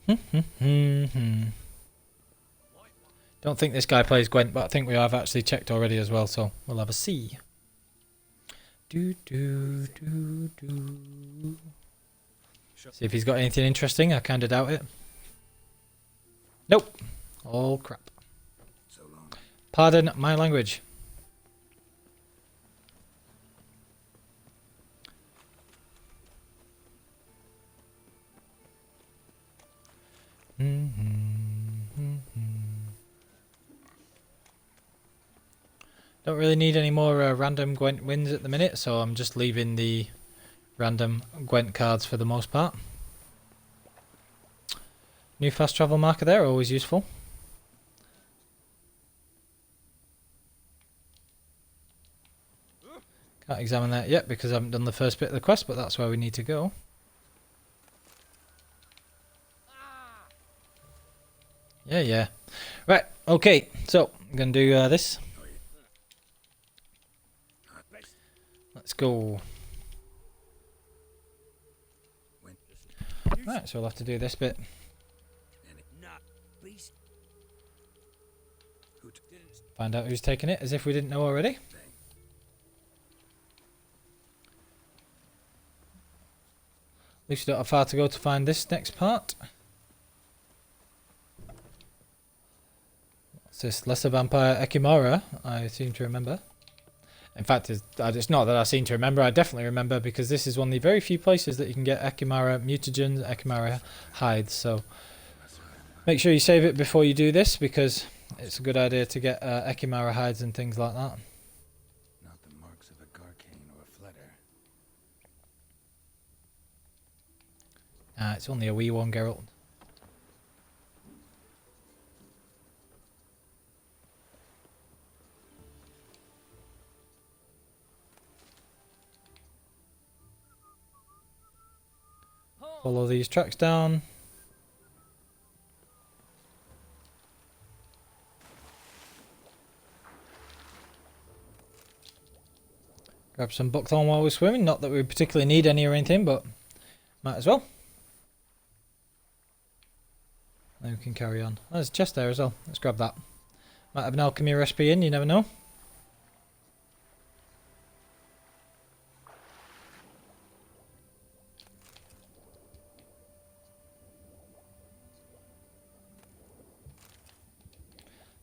Don't think this guy plays Gwent, but I think we have actually checked already as well, so we'll have a see. See if he's got anything interesting. I kind of doubt it. Nope. All crap. So long. Pardon my language. Don't really need any more random Gwent wins at the minute, so I'm just leaving the random Gwent cards for the most part. New fast travel marker there, always useful. Can't examine that yet because I haven't done the first bit of the quest, but that's where we need to go. Yeah. Right, okay, so I'm going to do this. Let's go. Right, so we'll have to do this bit. Find out who's taking it, as if we didn't know already. At least we don't have far to go to find this next part. What's this? Lesser Vampire Ekimara, I seem to remember. In fact, it's not that I seem to remember, I definitely remember, because this is one of the very few places that you can get Ekimara mutagens, Ekimara hides, so make sure you save it before you do this, because it's a good idea to get Ekimara hides and things like that. Not the marks of a Garcane or a Fletter. It's only a wee one, Geralt. Follow these tracks down. Grab some buckthorn while we're swimming. Not that we particularly need any or anything, but might as well. Then we can carry on. Oh, there's a chest there as well. Let's grab that. Might have an alchemy recipe in, you never know.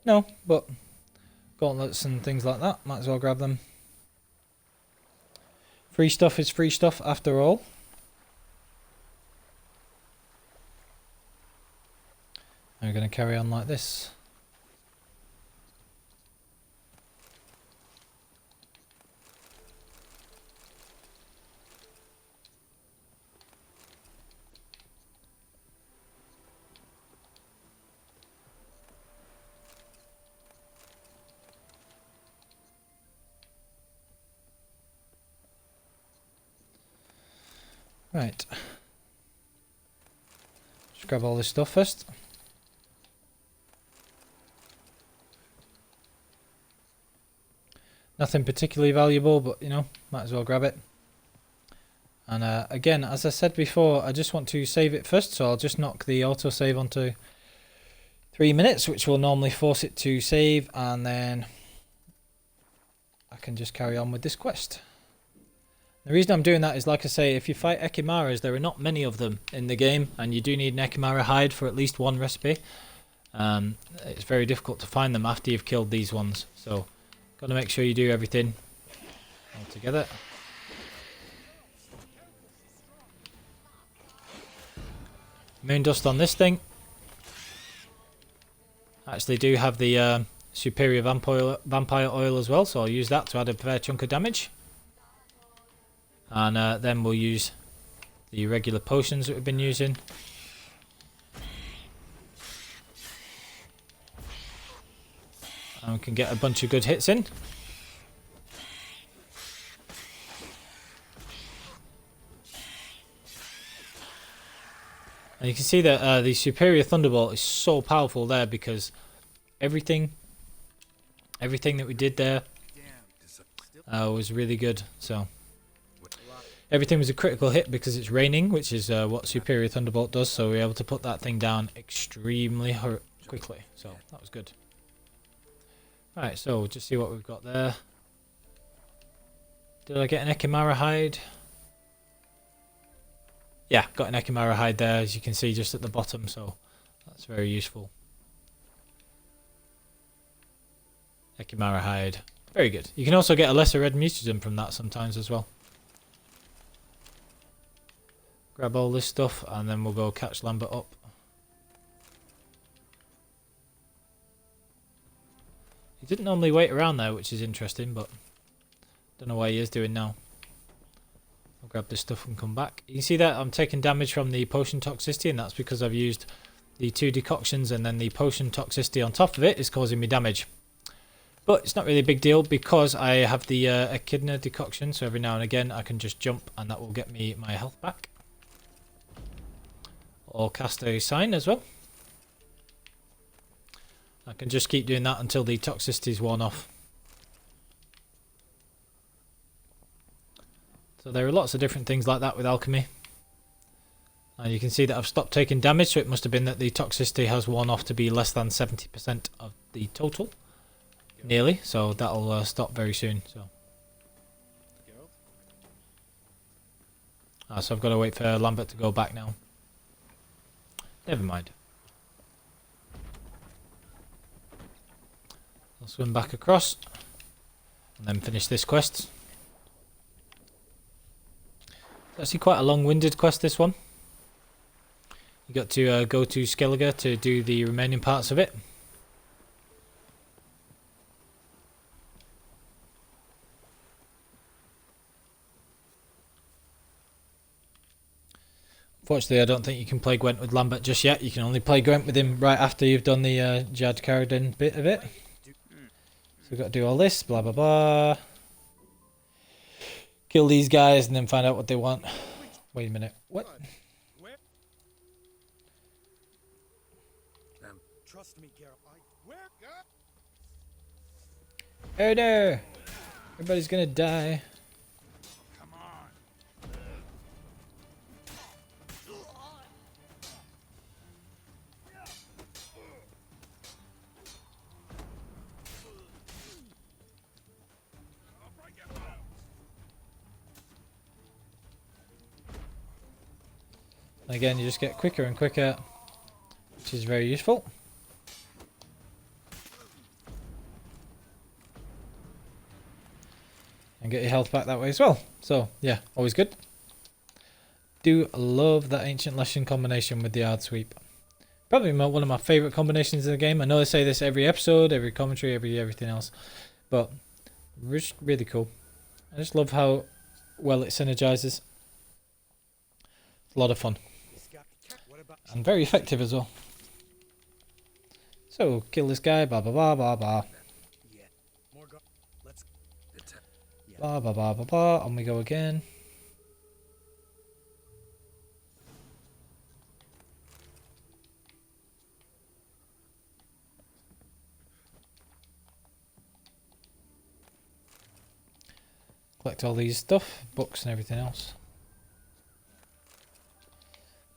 No, but gauntlets and things like that, might as well grab them. Free stuff is free stuff after all. And we're going to carry on like this. Right. Just grab all this stuff first. Nothing particularly valuable, but you know, might as well grab it. And again, as I said before, I just want to save it first, so I'll just knock the autosave onto 3 minutes, which will normally force it to save, and then I can just carry on with this quest. The reason I'm doing that is, like I say, if you fight Echimaras, there are not many of them in the game, and you do need an Echimara hide for at least one recipe. It's very difficult to find them after you've killed these ones, so got to make sure you do everything all together. Moon dust on this thing. I actually do have the superior vampire oil as well, so I'll use that to add a fair chunk of damage. And then we'll use the regular potions that we've been using. And we can get a bunch of good hits in. And you can see that the superior thunderbolt is so powerful there, because everything that we did there was really good. So everything was a critical hit because it's raining, which is what superior thunderbolt does. So we were able to put that thing down extremely quickly. So that was good. Right, so we'll just see what we've got there. Did I get an Echimara hide? Yeah, got an Echimara hide there, as you can see just at the bottom, so that's very useful. Echimara hide. Very good. You can also get a lesser red mutagen from that sometimes as well. Grab all this stuff and then we'll go catch Lambert up. He didn't normally wait around there, which is interesting, but don't know why he is doing now. I'll grab this stuff and come back. You can see that I'm taking damage from the potion toxicity, and that's because I've used the 2 decoctions, and then the potion toxicity on top of it is causing me damage. But it's not really a big deal because I have the echidna decoction, so every now and again I can just jump and that will get me my health back. Or cast a sign as well. I can just keep doing that until the toxicity is worn off. So there are lots of different things like that with alchemy. And you can see that I've stopped taking damage, so it must have been that the toxicity has worn off to be less than 70% of the total. Nearly, so that'll stop very soon. So I've got to wait for Lambert to go back now. Never mind. I'll swim back across and then finish this quest. It's actually quite a long-winded quest, this one. You got to go to Skellige to do the remaining parts of it. Unfortunately, I don't think you can play Gwent with Lambert just yet. You can only play Gwent with him right after you've done the Jad Carradine bit of it. So we've got to do all this, blah blah blah. Kill these guys and then find out what they want. Wait a minute. What? Where Oh no! Everybody's gonna die. Come on. Again, you just get quicker and quicker, which is very useful. And get your health back that way as well. So, yeah, always good. Do love that Ancient Lesson combination with the Hard Sweep. Probably one of my favourite combinations in the game. I know I say this every episode, every commentary, everything else. But, really cool. I just love how well it synergizes. It's a lot of fun. And very effective as well. So, kill this guy, blah blah blah blah blah. Blah blah blah blah blah, on we go again. Collect all these stuff, books and everything else.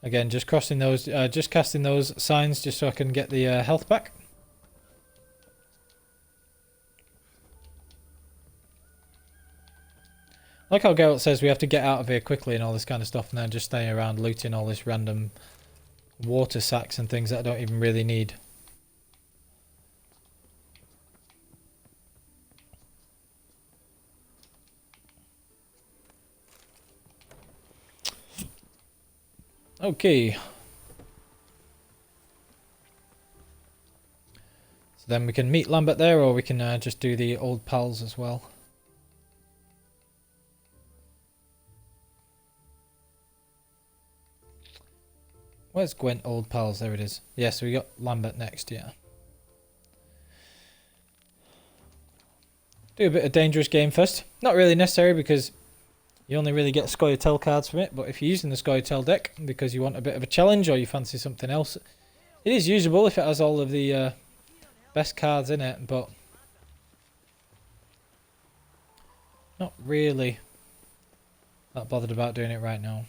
Again, just crossing those, just casting those signs just so I can get the health back. Like how Geralt says we have to get out of here quickly and all this kind of stuff, and then just staying around looting all this random water sacks and things that I don't even really need. Okay. So then we can meet Lambert there, or we can just do the old pals as well. Where's Gwent old pals? There it is. Yeah, so we got Lambert next, yeah. Do a bit of dangerous game first. Not really necessary because you only really get Scoia'tael cards from it, but if you're using the Scoia'tael deck because you want a bit of a challenge or you fancy something else, it is usable if it has all of the best cards in it, but not really that bothered about doing it right now.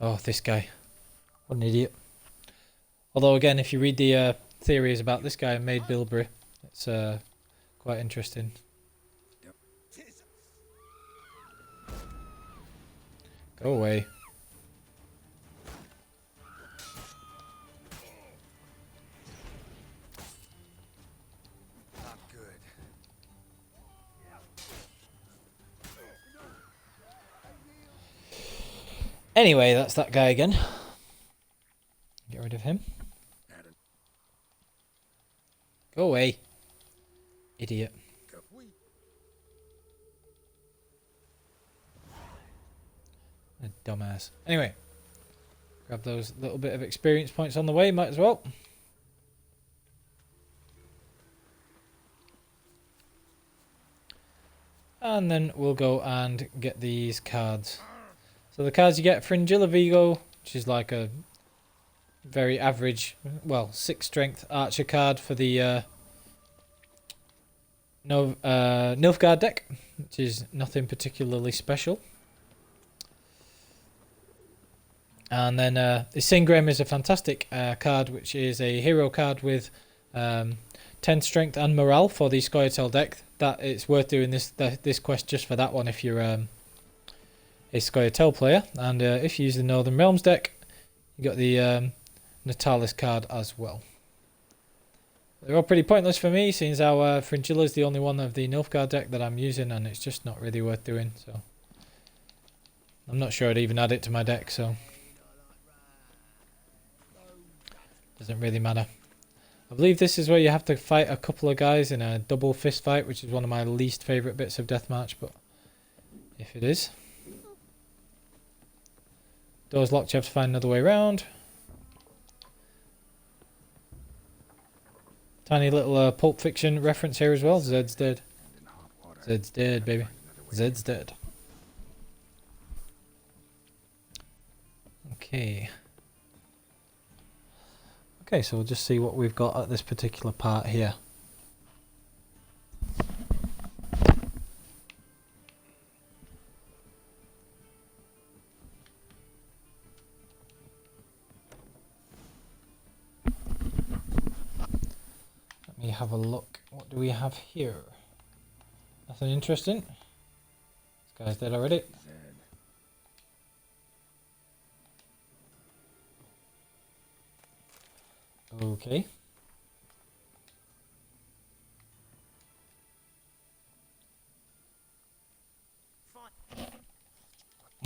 Oh, this guy. What an idiot. Although again, if you read the theories about this guy made Bilberry, it's quite interesting. Go away. Not good. Anyway, that's that guy again. Get rid of him. Go away. Idiot. A dumbass. Anyway. Grab those little bit of experience points on the way, might as well. And then we'll go and get these cards. So the cards you get, Fringilla Vigo, which is like a very average, well, 6 strength archer card for the Nilfgaard deck, which is nothing particularly special. And then Isingram is a fantastic card, which is a hero card with 10 strength and morale for the Scoia'tael deck. That it's worth doing this quest just for that one if you're a Scoia'tael player. And if you use the Northern Realms deck, you got the Natalis card as well. They're all pretty pointless for me, seeing as how Fringilla is the only one of the Nilfgaard deck that I'm using, and it's just not really worth doing. So I'm not sure I'd even add it to my deck, so doesn't really matter. I believe this is where you have to fight a couple of guys in a double fist fight, which is one of my least favourite bits of Deathmatch, but if it is. Door's locked, you have to find another way around. Tiny little Pulp Fiction reference here as well. Zed's dead. Zed's dead, baby. Zed's dead. Okay. Okay, so we'll just see what we've got at this particular part here. Let me have a look. What do we have here? Nothing interesting. This guy's dead already. Okay.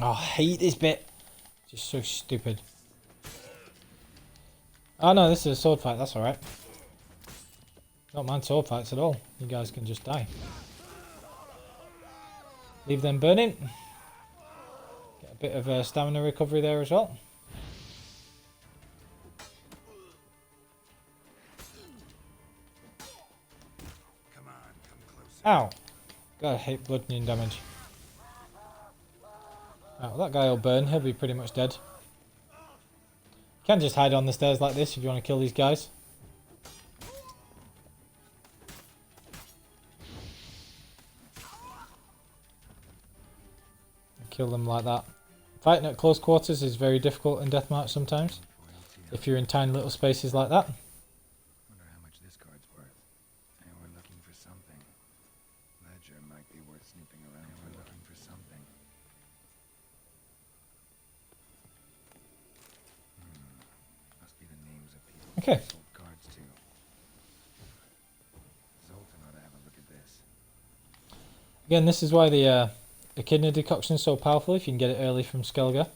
Oh, I hate this bit. Just so stupid. Oh no, this is a sword fight, that's alright. Don't mind sword fights at all. You guys can just die. Leave them burning. Get a bit of stamina recovery there as well. Come on, come closer. Ow! God, I hate bludgeoning damage. Right, well, that guy will burn. He'll be pretty much dead. You can just hide on the stairs like this if you want to kill these guys. Kill them like that. Fighting at close quarters is very difficult in deathmatch sometimes. If you're in tiny little spaces like that. Wonder how much this card's worth. And we're looking for something. Ledger might be worth snooping around. And we're looking for something. Must be the names of people. Okay. Sold cards too. Zoltan ought to have a look at this. Again, this is why the echidna decoction is so powerful if you can get it early from Skellige.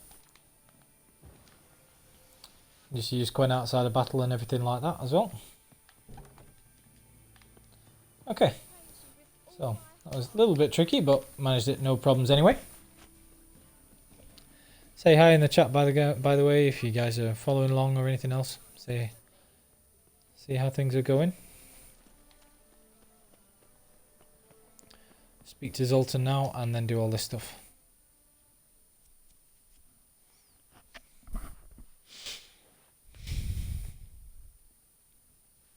Just use Gwent outside of battle and everything like that as well. Okay, so that was a little bit tricky, but managed it no problems anyway. Say hi in the chat by the way if you guys are following along or anything else. See how things are going. Speak to Zoltan now and then do all this stuff.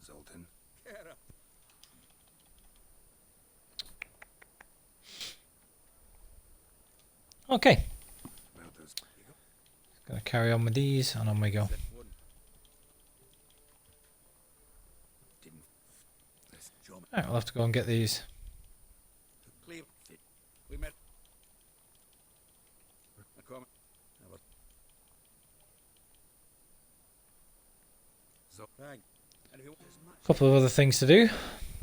Zoltan. Okay, About those. gonna carry on with these and on we go. Didn't. This job. Alright, we'll have to go and get these. Clear. We met. Couple of other things to do.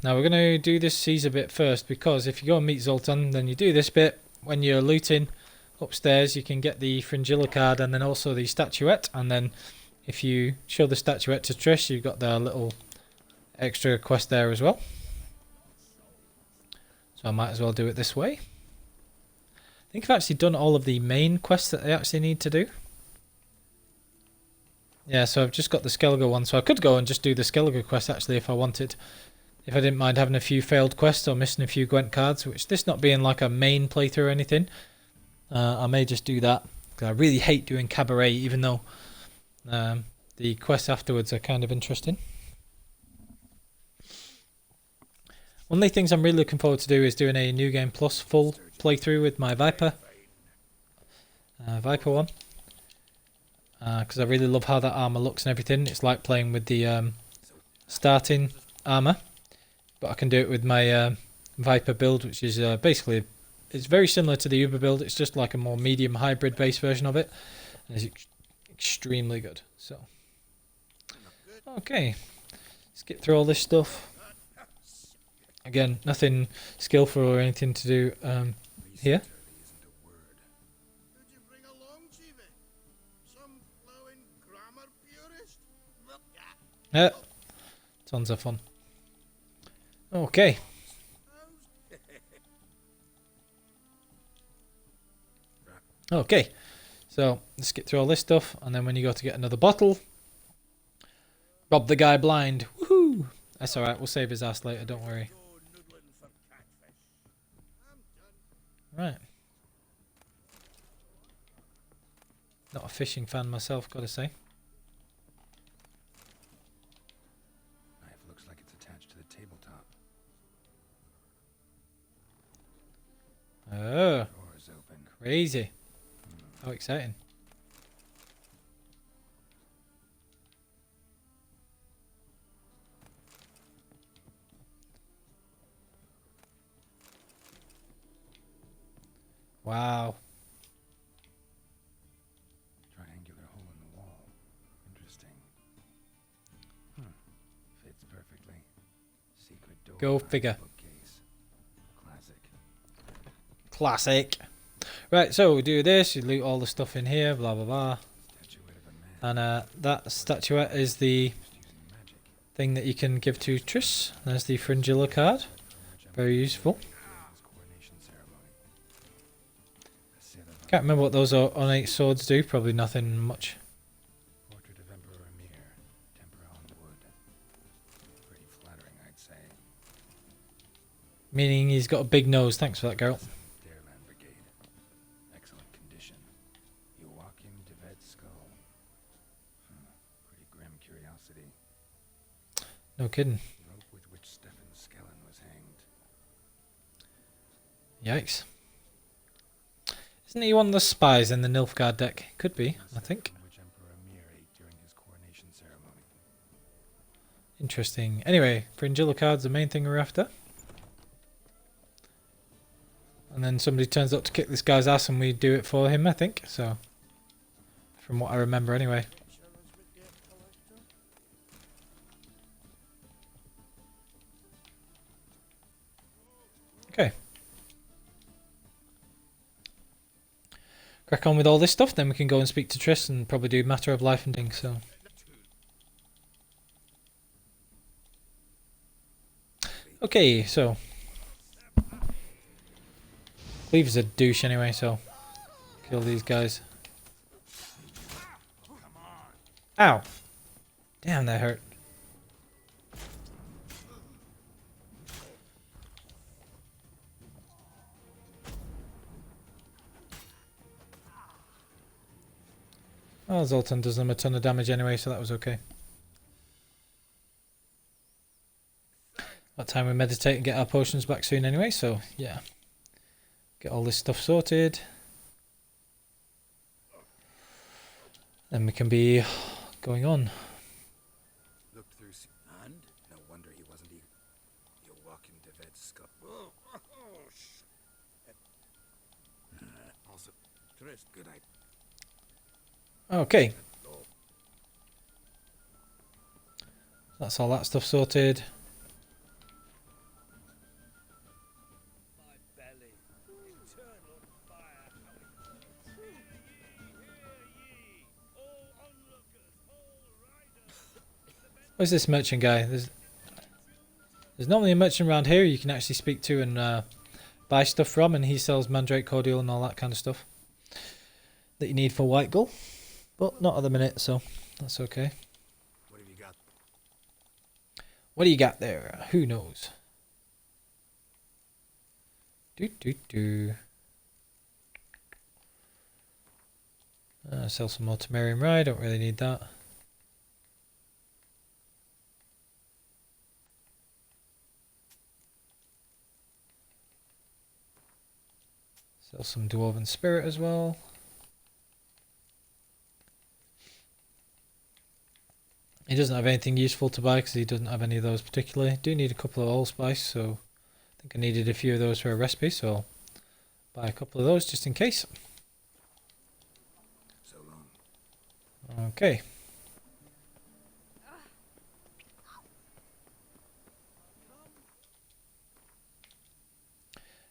Now we're going to do this Caesar bit first, because if you go and meet Zoltan, then you do this bit. When you're looting upstairs, you can get the Fringilla card and then also the statuette, and then if you show the statuette to Trish, you've got the little extra quest there as well. So I might as well do it this way. I think I've actually done all of the main quests that I actually need to do. Yeah, so I've just got the Skellige one, so I could go and just do the Skellige quest actually if I wanted. If I didn't mind having a few failed quests or missing a few Gwent cards, which this not being like a main playthrough or anything, I may just do that. Because I really hate doing Cabaret, even though the quests afterwards are kind of interesting. One of the things I'm really looking forward to do is doing a New Game Plus full playthrough with my Viper one. Because I really love how that armor looks and everything. It's like playing with the starting armor, but I can do it with my Viper build, which is basically, it's very similar to the Uber build. It's just like a more medium hybrid base version of it, and it's extremely good. So, okay, let's get through all this stuff. Again, nothing skillful or anything to do here. Yeah, tons of fun. Okay. Okay, so let's get through all this stuff, and then when you go to get another bottle, rob the guy blind. Woohoo! That's alright, we'll save his ass later, don't worry. Right. Not a fishing fan myself, gotta say. Oh, Door's open. crazy. How exciting. Wow. Triangular hole in the wall. Interesting. Fits perfectly. Secret door. Go figure. Bookcase. Classic. Classic. Right, so we do this, you loot all the stuff in here, blah blah blah. Statuette of a man. And that statuette is the Just using magic. thing that you can give to Triss. There's the Fringilla card. Very useful. His coronation ceremony. A set of Can't remember what those ornate swords do, probably nothing much. portrait of Emperor Emir. Tempera on wood. Pretty flattering, I'd say. Meaning he's got a big nose, thanks for that, girl. Dareland Brigade. Excellent condition. Joachim de Ved's skull. Pretty grim curiosity. No kidding. Rope with which Stefan Skellen was hanged. Yikes. Isn't he one of the spies in the Nilfgaard deck? Could be, I think. From which Emperor Emir ate during his coronation ceremony. Interesting. Anyway, Fringilla card's the main thing we're after. And then somebody turns up to kick this guy's ass and we do it for him, I think. So, from what I remember anyway. Okay. Crack on with all this stuff, then we can go and speak to Triss and probably do matter of life and things, so. Okay, so. Cleave's a douche anyway, so. Kill these guys. Ow! Damn, that hurt. Well, Zoltan does them a ton of damage anyway, so that was okay. About time we meditate and get our potions back soon anyway, so yeah. Get all this stuff sorted. Then we can be going on. Looked through and no wonder he wasn't even. Joachim de Ved's skull. Also, Triss, good idea. Okay. That's all that stuff sorted. My belly, eternal fire, how it burns. Hear ye, all onlookers, all riders. Where's this merchant guy? There's normally a merchant around here you can actually speak to and buy stuff from, and he sells mandrake cordial and all that kind of stuff that you need for White Gull. But not at the minute, so that's okay. What have you got? What do you got there? Who knows? Sell some more Temerian Rye, don't really need that. Sell some Dwarven Spirit as well. He doesn't have anything useful to buy because he doesn't have any of those particularly. Do need a couple of allspice, so I think I needed a few of those for a recipe, so I'll buy a couple of those just in case. So long. Okay.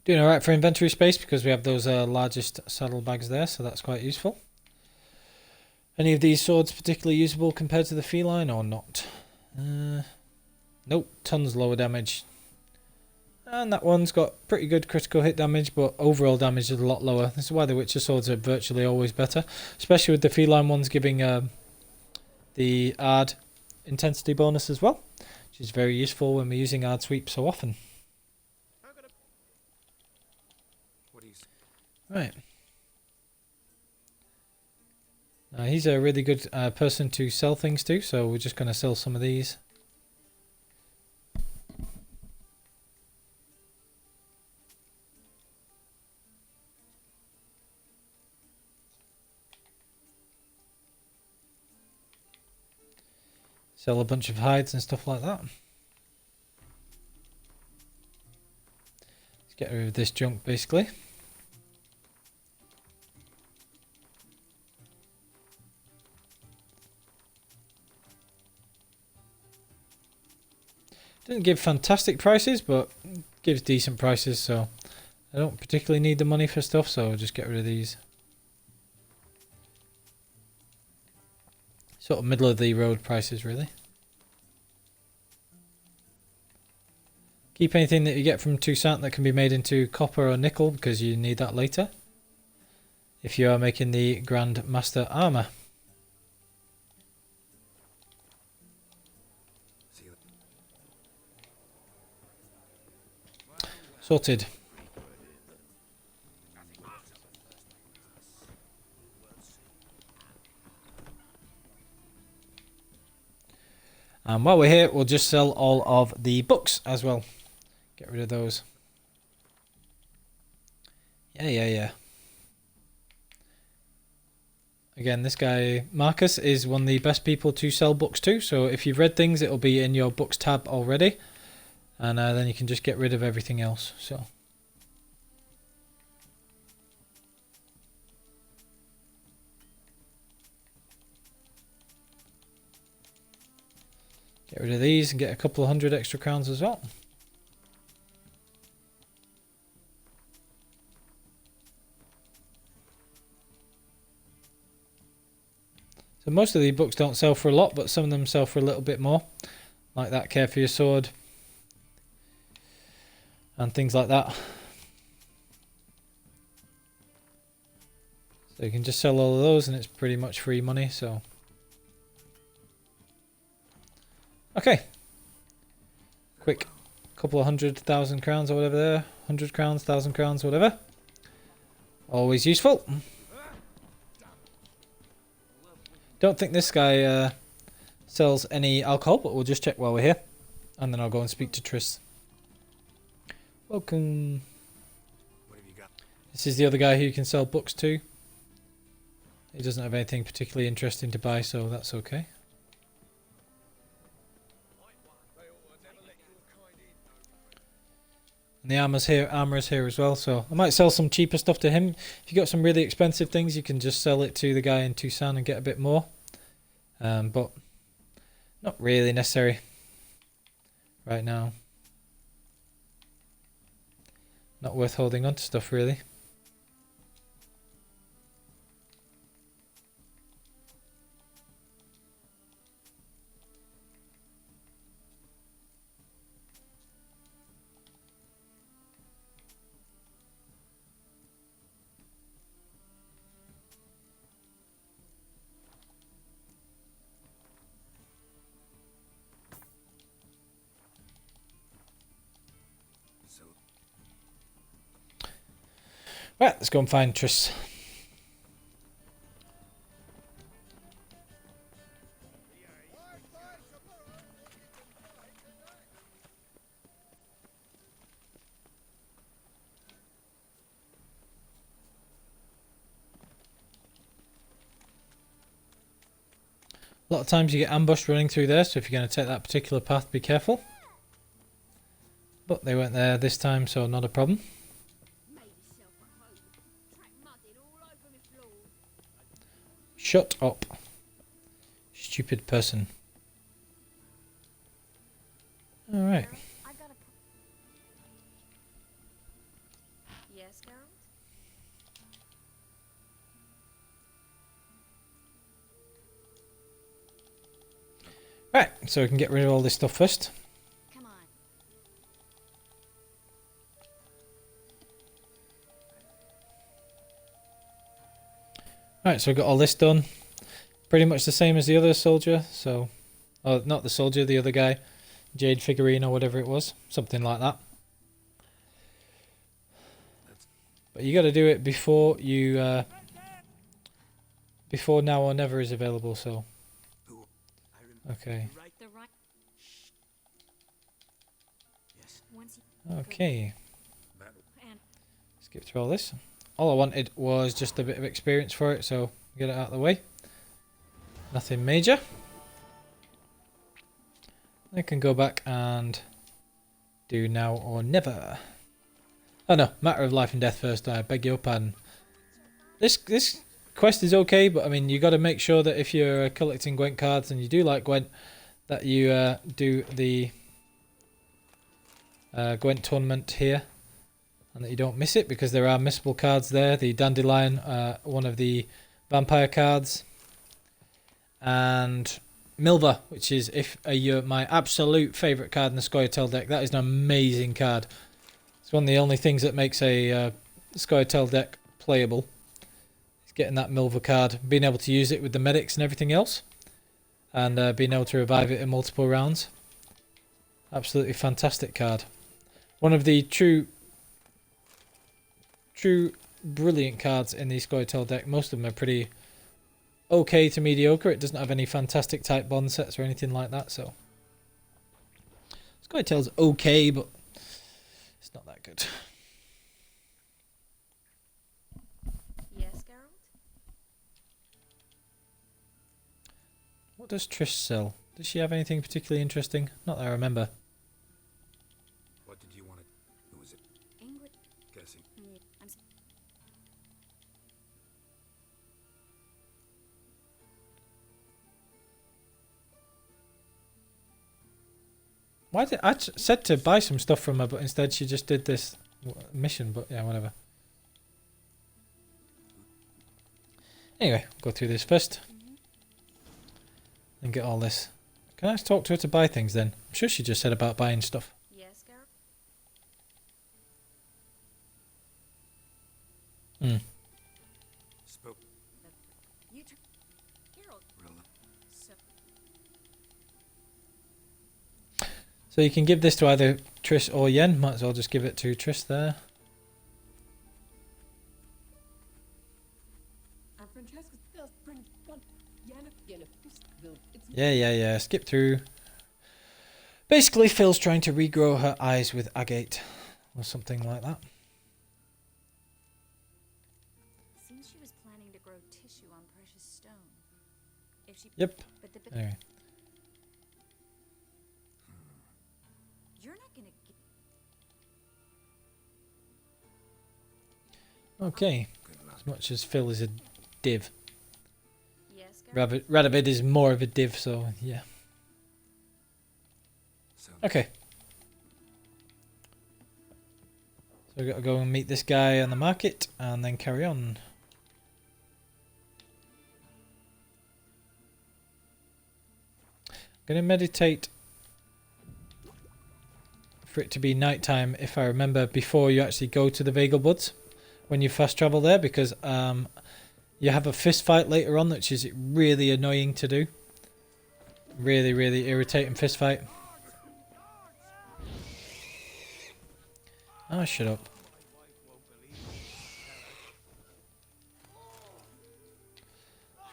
Doing alright for inventory space because we have those largest saddlebags there, so that's quite useful. Any of these swords particularly usable compared to the feline or not? Nope, tons lower damage. And that one's got pretty good critical hit damage, but overall damage is a lot lower. This is why the Witcher swords are virtually always better, especially with the feline ones giving the Ard intensity bonus as well, which is very useful when we're using Ard sweep so often. What do you say? Right. He's a really good person to sell things to, so we're just going to sell some of these. Sell a bunch of hides and stuff like that. Let's get rid of this junk basically. Didn't give fantastic prices, but gives decent prices, so I don't particularly need the money for stuff, so I'll just get rid of these. Sort of middle of the road prices, really. Keep anything that you get from Toussaint that can be made into copper or nickel, because you need that later. If you are making the Grand Master Armour. Sorted. And while we're here, we'll just sell all of the books as well. Get rid of those. Yeah. Again, this guy, Marcus, is one of the best people to sell books to. So if you've read things, it'll be in your books tab already. And then you can just get rid of everything else. So get rid of these and get a couple of 100 extra crowns as well. So most of the books don't sell for a lot, but some of them sell for a little bit more. Like that Care for Your Sword. And things like that. So you can just sell all of those and it's pretty much free money, so. Okay. Quick couple of 100,000 crowns or whatever there. 100 crowns, 1,000 crowns, whatever. Always useful. Don't think this guy sells any alcohol, but we'll just check while we're here. And then I'll go and speak to Triss. Welcome. What have you got? This is the other guy who you can sell books to. He doesn't have anything particularly interesting to buy, so that's okay. And the armor's here as well, so I might sell some cheaper stuff to him. If you got some really expensive things, you can just sell it to the guy in Toussaint and get a bit more. But not really necessary right now. Not worth holding on to stuff, really. Right, let's go and find Triss. A lot of times you get ambushed running through there, so if you're going to take that particular path, be careful. But they weren't there this time, so not a problem. Shut up. Stupid person. Alright. Yes, Count? Right, so we can get rid of all this stuff first. Come on. Right, so we got all this done. Pretty much the same as the other soldier, so... Oh, not the soldier, the other guy. Jade figurine or whatever it was. Something like that. But you got to do it before you... before Now or Never is available, so... Okay. The right. Yes. Once you Okay. and Skip through all this. All I wanted was just a bit of experience for it, so get it out of the way. Nothing major. I can go back and do now or never. Oh no, matter of life and death first. I beg your pardon. This quest is okay, but I mean you got to make sure that if you're collecting Gwent cards and you do like Gwent, that you do the Gwent tournament here, and that you don't miss it, because there are missable cards there. The Dandelion, one of the vampire cards, and Milva, which is my absolute favourite card in the Scoia'tael deck. That is an amazing card. It's one of the only things that makes a Scoia'tael deck playable. Is getting that Milva card, being able to use it with the medics and everything else, and being able to revive it in multiple rounds. Absolutely fantastic card. One of the true brilliant cards in the Scoia'tael deck. Most of them are pretty okay to mediocre. It doesn't have any fantastic type bond sets or anything like that, so Scoia'tael's okay, but it's not that good. Yes, Geralt? What does Trish sell? Does she have anything particularly interesting? Not that I remember. What did you want to... Who was it? English. Guessing. I'm Why did I said to buy some stuff from her, but instead she just did this mission, but yeah, whatever. Anyway, go through this first. And get all this. Can I just talk to her to buy things then? I'm sure she just said about buying stuff. Yes, Geralt? Spoke. You tr- Geralt. Rilla. So, So you can give this to either Triss or Yen. Might as well just give it to Triss there. Yeah. Skip through. Basically, Phil's trying to regrow her eyes with agate. Or something like that. seems she was planning to grow tissue on precious stone. If she... Yep. But Anyway. you're not gonna get... Okay. Good luck. As much as Phil is a div. Yes, Geralt? Radovid is more of a div, so yeah. So, Okay. So we've got to go and meet this guy on the market and then carry on. I'm going to meditate for it to be nighttime, if I remember, before you actually go to the Vega Woods when you fast travel there, because you have a fist fight later on, which is really annoying to do. Really irritating fist fight. Oh, shut up.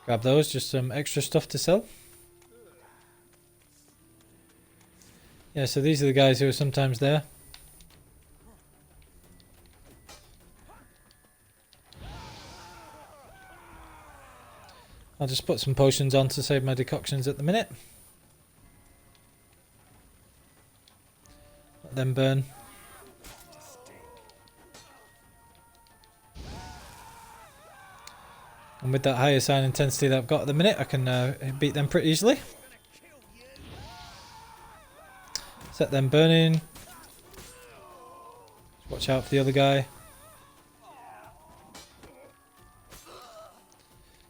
Grab those, just some extra stuff to sell. Yeah, so these are the guys who are sometimes there. I'll just put some potions on to save my decoctions at the minute. Let them burn. And with that higher sign intensity that I've got at the minute, I can beat them pretty easily. Set them burning. Watch out for the other guy.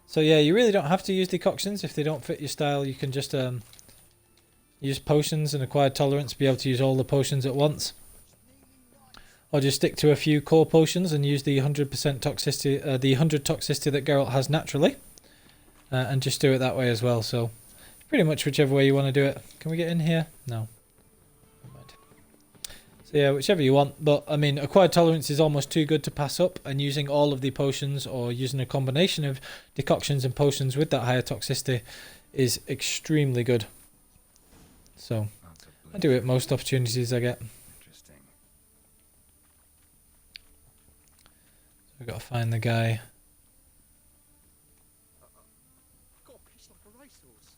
So yeah, you really don't have to use decoctions if they don't fit your style. You can just use potions and acquired tolerance to be able to use all the potions at once. Or just stick to a few core potions and use the 100% toxicity, the 100 toxicity that Geralt has naturally. And just do it that way as well. So pretty much whichever way you want to do it. Can we get in here? No. Never mind. So yeah, whichever you want. But I mean, acquired tolerance is almost too good to pass up. And using all of the potions or using a combination of decoctions and potions with that higher toxicity is extremely good. So I do it most opportunities I get. interesting. We've got to find the guy. Got pissed like a racehorse.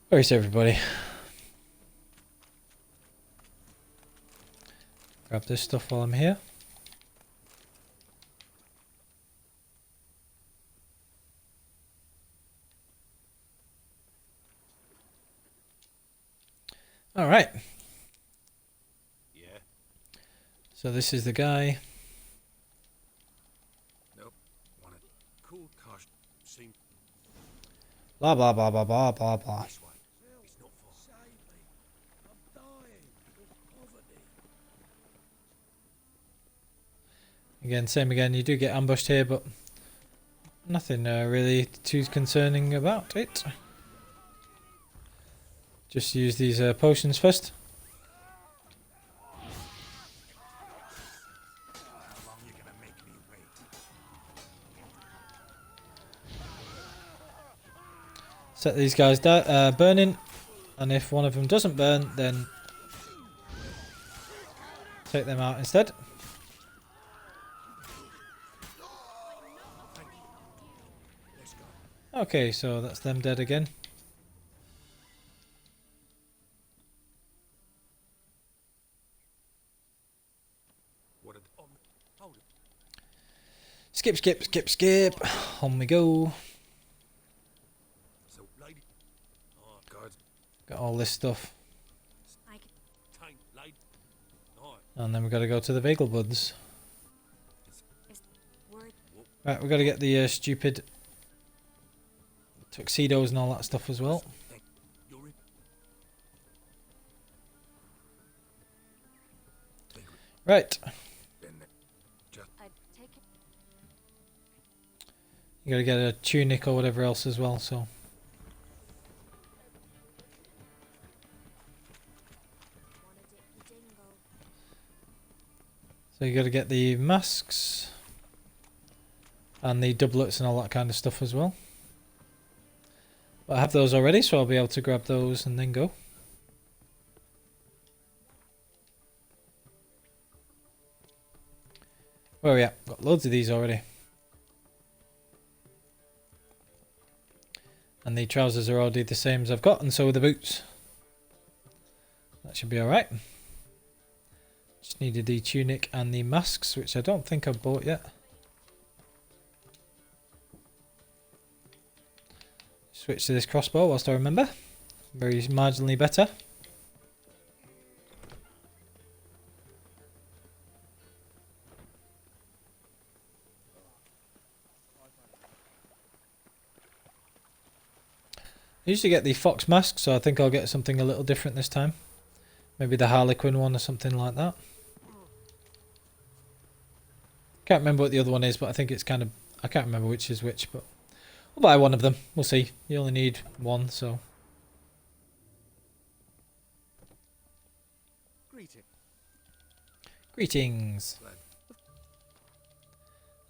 Where is everybody? Grab this stuff while I'm here. Alright. Yeah. So this is the guy. Nope. Want it. Cool caution. Seem Blah blah blah blah blah blah blah. this way. It's not far. Save me. I'm dying of poverty. Again, same again. You do get ambushed here, but nothing really too concerning about it. Just use these potions first. How long you gonna make me wait? Set these guys burning, and if one of them doesn't burn, then take them out instead. Let's go. Okay, so that's them dead again. What did hold it. Skip, skip, skip, skip. On we go. So lady. Oh guards. Got all this stuff. I can Time lady. Oh, And then we've got to go to the Vega Buds. word. Right, we've got to get the stupid tuxedos and all that stuff as well. you're in. Right, Been there. I take it. you got to get a tunic or whatever else as well, so. Wanna dip the dingle. So you got to get the masks and the doublets and all that kind of stuff as well. But I have those already, so I'll be able to grab those and then go. Where are we at? Got loads of these already. And the trousers are already the same as I've got, and so are the boots. That should be alright. Just needed the tunic and the masks, which I don't think I've bought yet. Switch to this crossbow whilst I remember. Very marginally better. I usually get the fox mask, so I think I'll get something a little different this time. Maybe the harlequin one or something like that. Can't remember what the other one is, but I think it's kind of... I can't remember which is which, but... We'll buy one of them. We'll see. You only need one, so... Greeting. Greetings!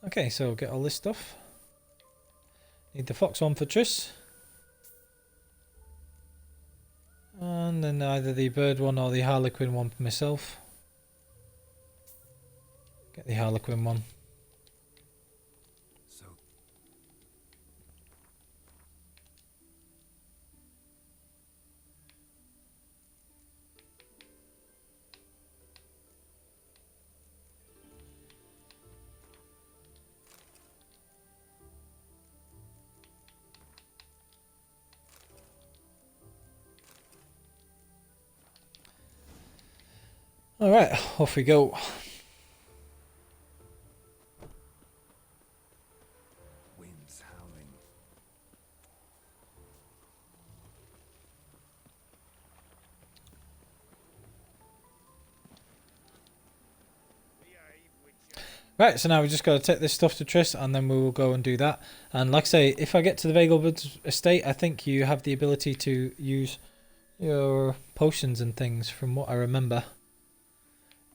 Okay, so get all this stuff. Need the fox one for Triss. And then either the bird one or the harlequin one for myself. Get the harlequin one. So Alright, off we go. Winds howling. Right, so now we just got to take this stuff to Triss and then we will go and do that. And like I say, if I get to the Vagelwood estate, I think you have the ability to use your potions and things from what I remember.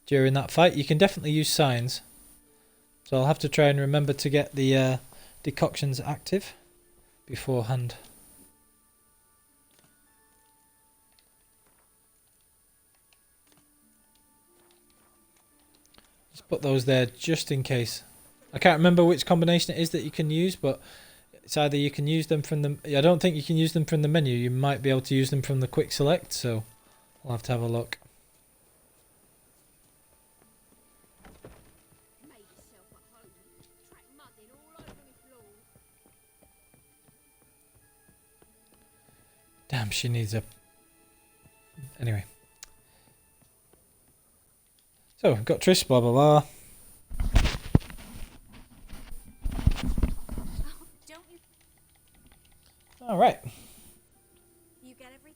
During that fight, you can definitely use signs. So I'll have to try and remember to get the decoctions active beforehand. Just put those there just in case. I can't remember which combination it is that you can use, but it's either you can use them from the... I don't think you can use them from the menu. You might be able to use them from the quick select, so we'll have to have a look. Made yourself at home. Track mudding all over me floor. Damn, she needs a... Anyway. So, we've got Trish, blah, blah, blah. Oh, don't you? Alright, You get everything?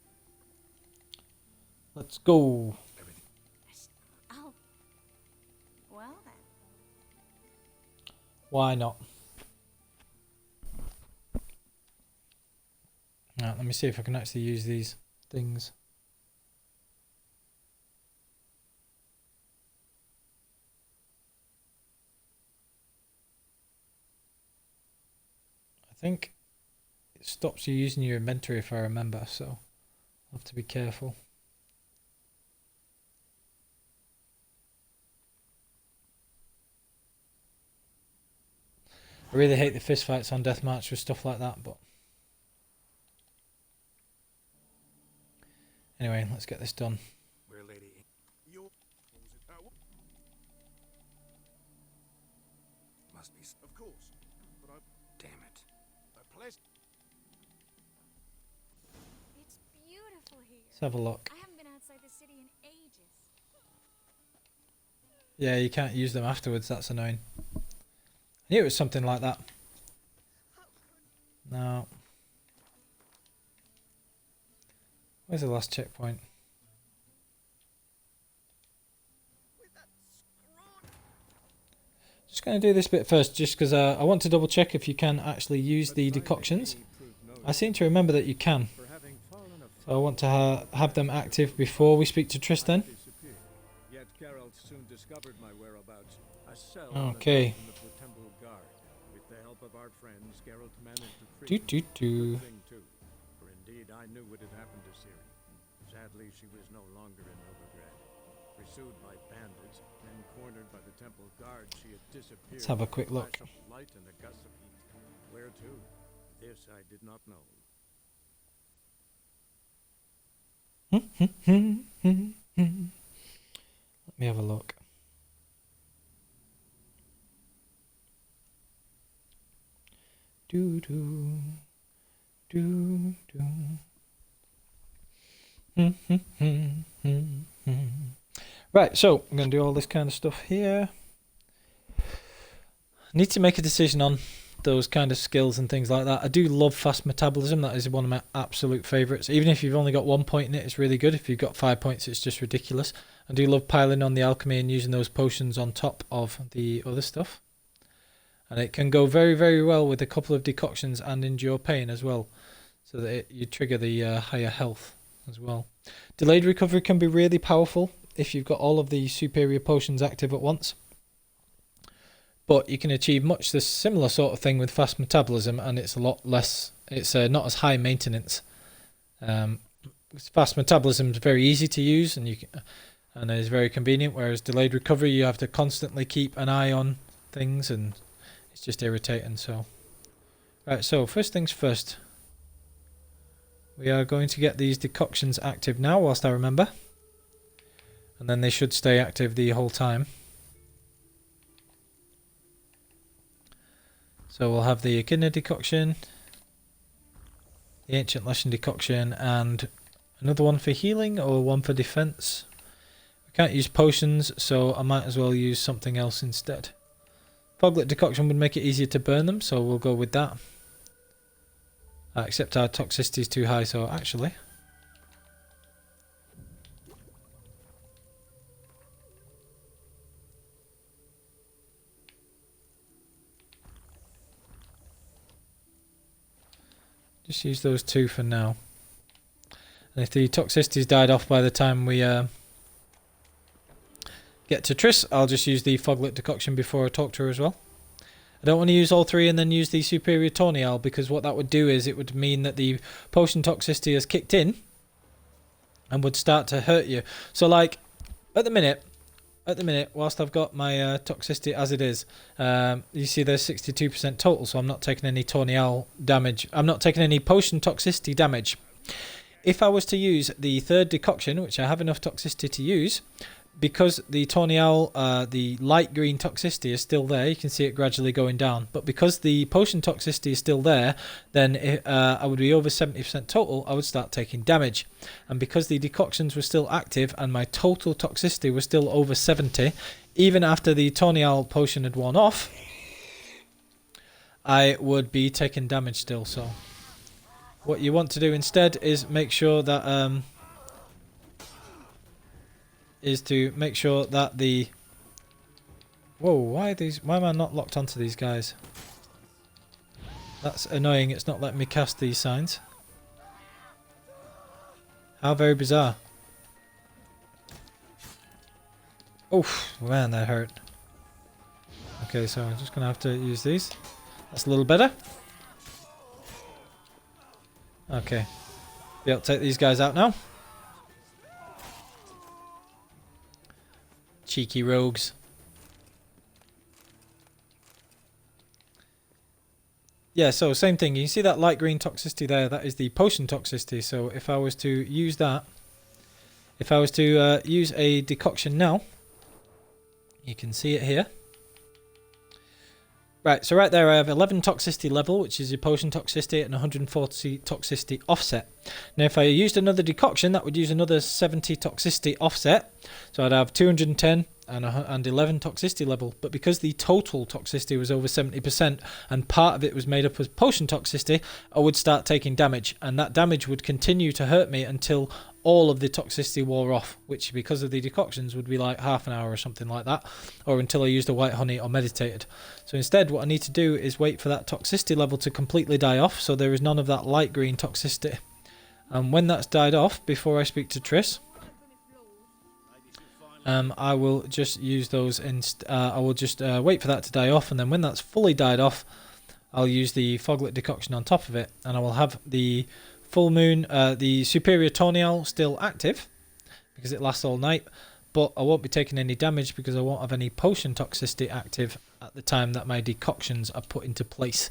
let's go. Oh. Well then. Why not? Right, let me see if I can actually use these things. I think it stops you using your inventory if I remember, so I'll have to be careful. I really hate the fist fights on deathmatch with stuff like that, but anyway, let's get this done. Where Lady... Your... Must be... Of course. But I... Damn it. A pleasant... It's beautiful here. Let's have a look. I haven't been outside the city in ages. Yeah, you can't use them afterwards, that's annoying. I knew it was something like that. No. Where's the last checkpoint? Just going to do this bit first, just because I want to double check if you can actually use the decoctions. I seem to remember that you can. So I want to have them active before we speak to Tristan. Okay. Do. For indeed, I knew what had happened to Ciri. Sadly, she was no longer in Novigrad. Pursued by bandits and cornered by the temple guard, she had disappeared. Let's have a quick look. Flash of light and a gust of heat. Where to? This I did not know. Let me have a look. Do. Right, so I'm going to do all this kind of stuff here. Need to make a decision on those kind of skills and things like that. I do love fast metabolism. That is one of my absolute favourites. Even if you've only got 1 point in it, it's really good. If you've got 5 points, it's just ridiculous. I do love piling on the alchemy and using those potions on top of the other stuff. And it can go very, very well with a couple of decoctions and endure pain as well. So that you trigger the higher health as well. Delayed recovery can be really powerful if you've got all of the superior potions active at once. But you can achieve much the similar sort of thing with fast metabolism, and it's a lot less, it's not as high maintenance. Fast metabolism is very easy to use and is very convenient, whereas delayed recovery you have to constantly keep an eye on things and it's just irritating. So right, so first things first, we are going to get these decoctions active now whilst I remember, and then they should stay active the whole time. So we'll have the echidna decoction, the ancient lesson decoction, and another one for healing or one for defense. We can't use potions, so I might as well use something else instead. Foglet decoction would make it easier to burn them, so we'll go with that. Except our toxicity is too high, so actually... just use those two for now. And if the toxicity's died off by the time we get to Triss, I'll just use the Foglet decoction before I talk to her as well. I don't want to use all three and then use the superior Tawny, because what that would do is it would mean that the potion toxicity has kicked in and would start to hurt you. So like at the minute, at the minute, whilst I've got my toxicity as it is, you see there's 62% total, so I'm not taking any Tornial damage. I'm not taking any potion toxicity damage. If I was to use the third decoction, which I have enough toxicity to use, because the Tornial, the light green toxicity is still there, you can see it gradually going down. But because the potion toxicity is still there, then I would be over 70% total, I would start taking damage. And because the decoctions were still active and my total toxicity was still over 70, even after the Tornial potion had worn off, I would be taking damage still. So what you want to do instead is make sure that the whoa, why am I not locked onto these guys? That's annoying, it's not letting me cast these signs. How very bizarre. Oof, man, that hurt. Okay, so I'm just gonna have to use these. That's a little better. Okay. Be able to take these guys out now. Cheeky rogues. Yeah, so same thing. You see that light green toxicity there? That is the potion toxicity. So if I was to use that, if I was to use a decoction now, you can see it here. Right, so right there I have 11 toxicity level, which is your potion toxicity, and 140 toxicity offset. Now if I used another decoction, that would use another 70 toxicity offset. So I'd have 210 and 11 toxicity level. But because the total toxicity was over 70% and part of it was made up of potion toxicity, I would start taking damage. And that damage would continue to hurt me until all of the toxicity wore off, which because of the decoctions would be like half an hour or something like that, or until I used a white honey or meditated. So instead what I need to do is wait for that toxicity level to completely die off, so there is none of that light green toxicity. And when that's died off, before I speak to Triss, I will just use those I will just wait for that to die off, and then when that's fully died off, I'll use the foglet decoction on top of it, and I will have the full moon, the superior Tornial still active because it lasts all night, but I won't be taking any damage because I won't have any potion toxicity active at the time that my decoctions are put into place.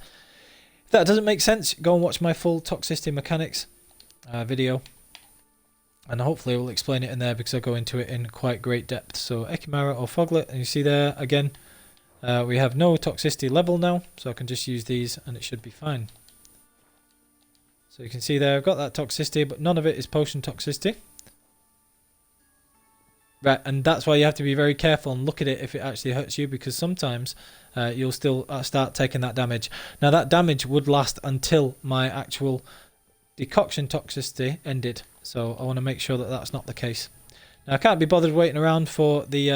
If that doesn't make sense, go and watch my full toxicity mechanics video, and hopefully I will explain it in there because I go into it in quite great depth. So Ekimara or foglet, and you see there again, we have no toxicity level now, so I can just use these and it should be fine. So you can see there I've got that toxicity, but none of it is potion toxicity. Right, and that's why you have to be very careful and look at it if it actually hurts you, because sometimes you'll still start taking that damage. Now that damage would last until my actual decoction toxicity ended, so I want to make sure that that's not the case. Now I can't be bothered waiting around for the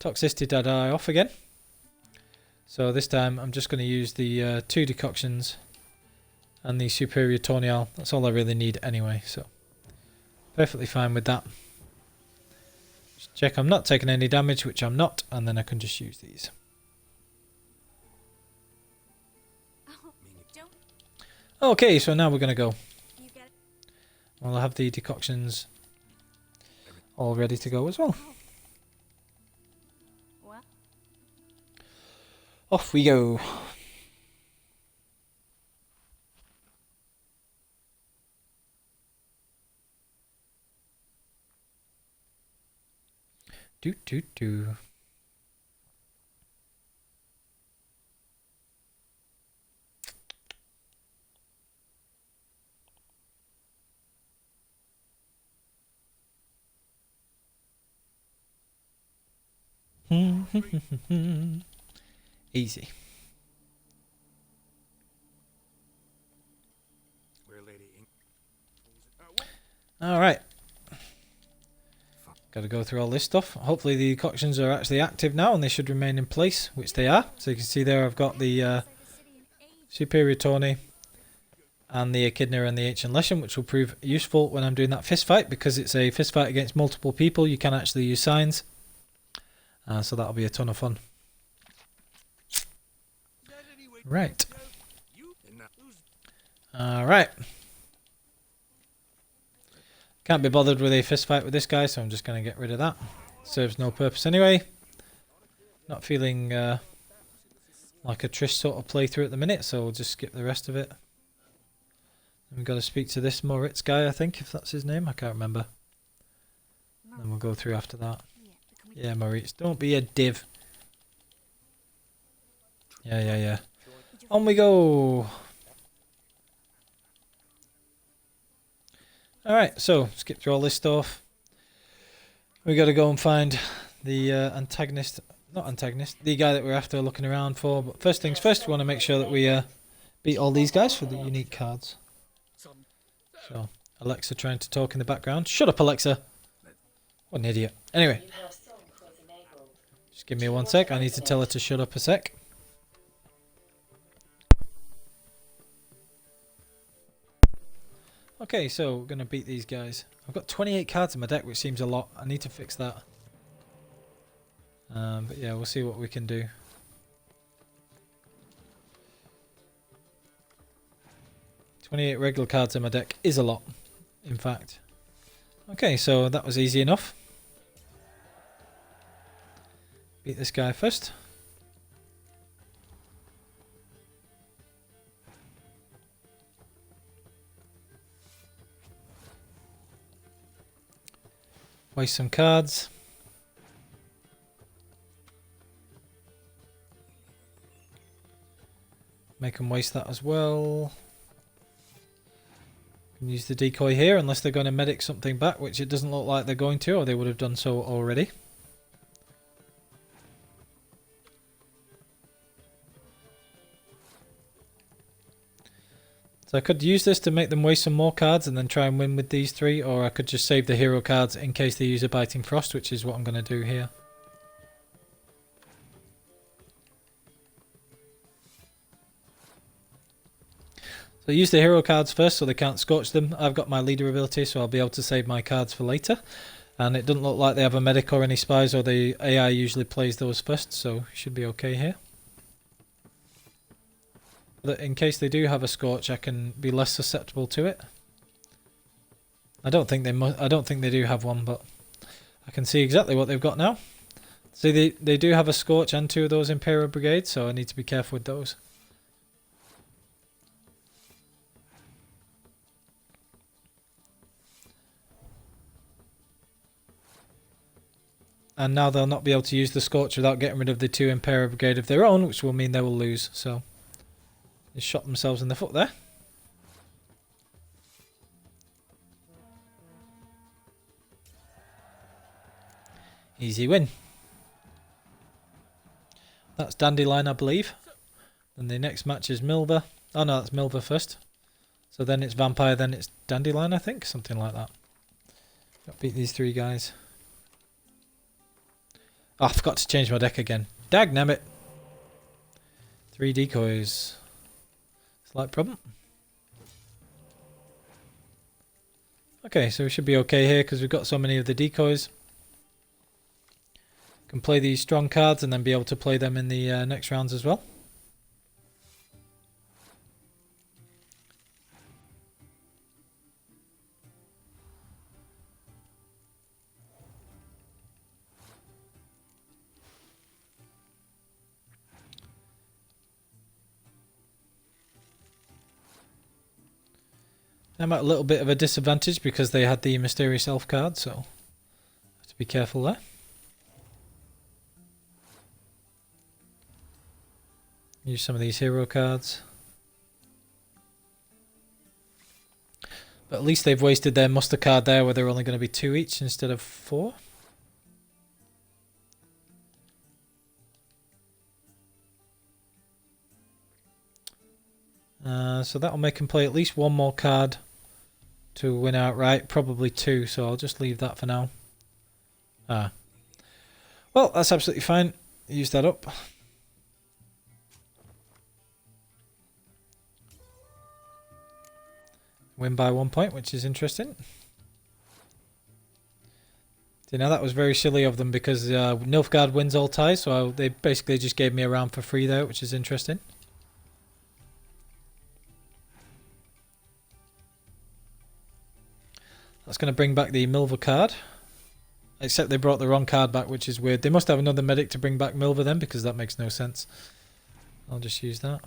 toxicity to die off again, so this time I'm just going to use the 2 decoctions and the superior Tornial. That's all I really need anyway, so perfectly fine with that. Just check I'm not taking any damage, which I'm not, and then I can just use these. Okay, so now we're going to go. We'll have the decoctions all ready to go as well. Off we go. Do. Easy. All right. Got to go through all this stuff. Hopefully the decoctions are actually active now and they should remain in place, which they are. So you can see there I've got the superior Tawny and the Echidna and the Ancient Leshen, which will prove useful when I'm doing that fist fight, because it's a fist fight against multiple people. You can actually use signs. So that'll be a ton of fun. Right. Alright. Can't be bothered with a fist fight with this guy, so I'm just going to get rid of that. Serves no purpose anyway. Not feeling like a Trish sort of playthrough at the minute, so we'll just skip the rest of it. And we've got to speak to this Moritz guy, I think, if that's his name. I can't remember. And we'll go through after that. Yeah, Moritz. Don't be a div. Yeah. On we go. Alright, so skip through all this stuff. We got to go and find the antagonist. Not antagonist. The guy that we're after looking around for. But first things first, we want to make sure that we beat all these guys for the unique cards. So, Alexa trying to talk in the background. Shut up, Alexa. What an idiot. Anyway. Just give me 1 sec. I need to tell her to shut up a sec. Okay, so we're going to beat these guys. I've got 28 cards in my deck, which seems a lot. I need to fix that. But yeah, we'll see what we can do. "28 regular cards in my deck is a lot, in fact. Okay, so that was easy enough. Beat this guy first. Waste some cards. Make them waste that as well. Can use the decoy here unless they're going to medic something back, which it doesn't look like they're going to, or they would have done so already. So I could use this to make them waste some more cards and then try and win with these three, or I could just save the hero cards in case they use a Biting Frost, which is what I'm going to do here. So use the hero cards first so they can't scorch them. I've got my leader ability, so I'll be able to save my cards for later. And it doesn't look like they have a medic or any spies, or the AI usually plays those first, so should be okay here. But in case they do have a scorch, I can be less susceptible to it. I don't think they do have one, but I can see exactly what they've got now. See, they do have a scorch and 2 of those Imperial Brigades, so I need to be careful with those. And now they'll not be able to use the Scorch without getting rid of the 2 Imperial Brigade of their own, which will mean they will lose. So, they shot themselves in the foot there. Easy win. That's Dandelion, I believe. Then the next match is Milva. Oh no, that's Milva first. So then it's Vampire, then it's Dandelion, I think. Something like that. Got to beat these 3 guys. Oh, I forgot to change my deck again. Dagnammit. 3 decoys. Slight problem. Okay, so we should be okay here because we've got so many of the decoys. Can play these strong cards and then be able to play them in the next rounds as well. I'm at a little bit of a disadvantage because they had the Mysterious Elf card, so have to be careful there. Use some of these hero cards. But at least they've wasted their muster card there where they're only going to be 2 each instead of 4. So that'll make them play at least 1 more card to win outright, probably 2, so I'll just leave that for now. Well, that's absolutely fine. Use that up. Win by 1 point, which is interesting. You know, that was very silly of them because Nilfgaard wins all ties, so they basically just gave me a round for free there, which is interesting. That's going to bring back the Milva card. Except they brought the wrong card back, which is weird. They must have another medic to bring back Milva then, because that makes no sense. I'll just use that.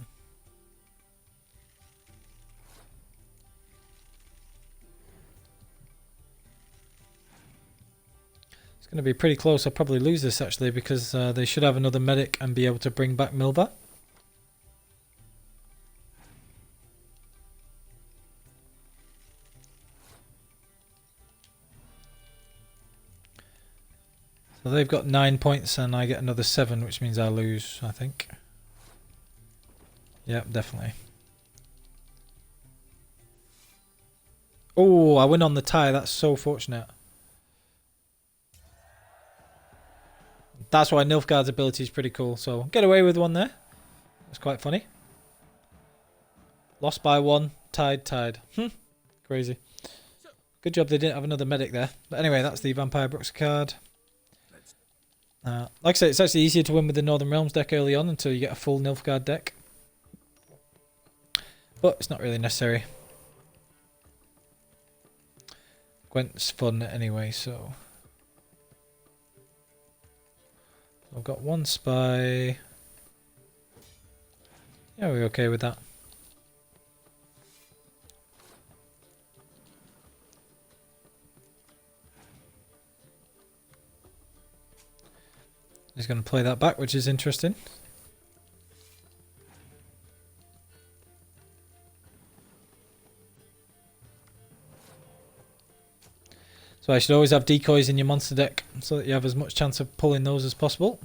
It's going to be pretty close. I'll probably lose this actually, because they should have another medic and be able to bring back Milva. So they've got 9 points and I get another 7, which means I lose, I think. Yep, definitely. Oh, I win on the tie. That's so fortunate. That's why Nilfgaard's ability is pretty cool. So get away with one there. That's quite funny. Lost by 1. Tied. Crazy. Good job they didn't have another medic there. But anyway, that's the Vampire Brooks card. Like I said, it's actually easier to win with the Northern Realms deck early on until you get a full Nilfgaard deck. But it's not really necessary. Gwent's fun anyway, so... I've got 1 spy. Yeah, we're okay with that. He's going to play that back, which is interesting. So I should always have decoys in your monster deck so that you have as much chance of pulling those as possible.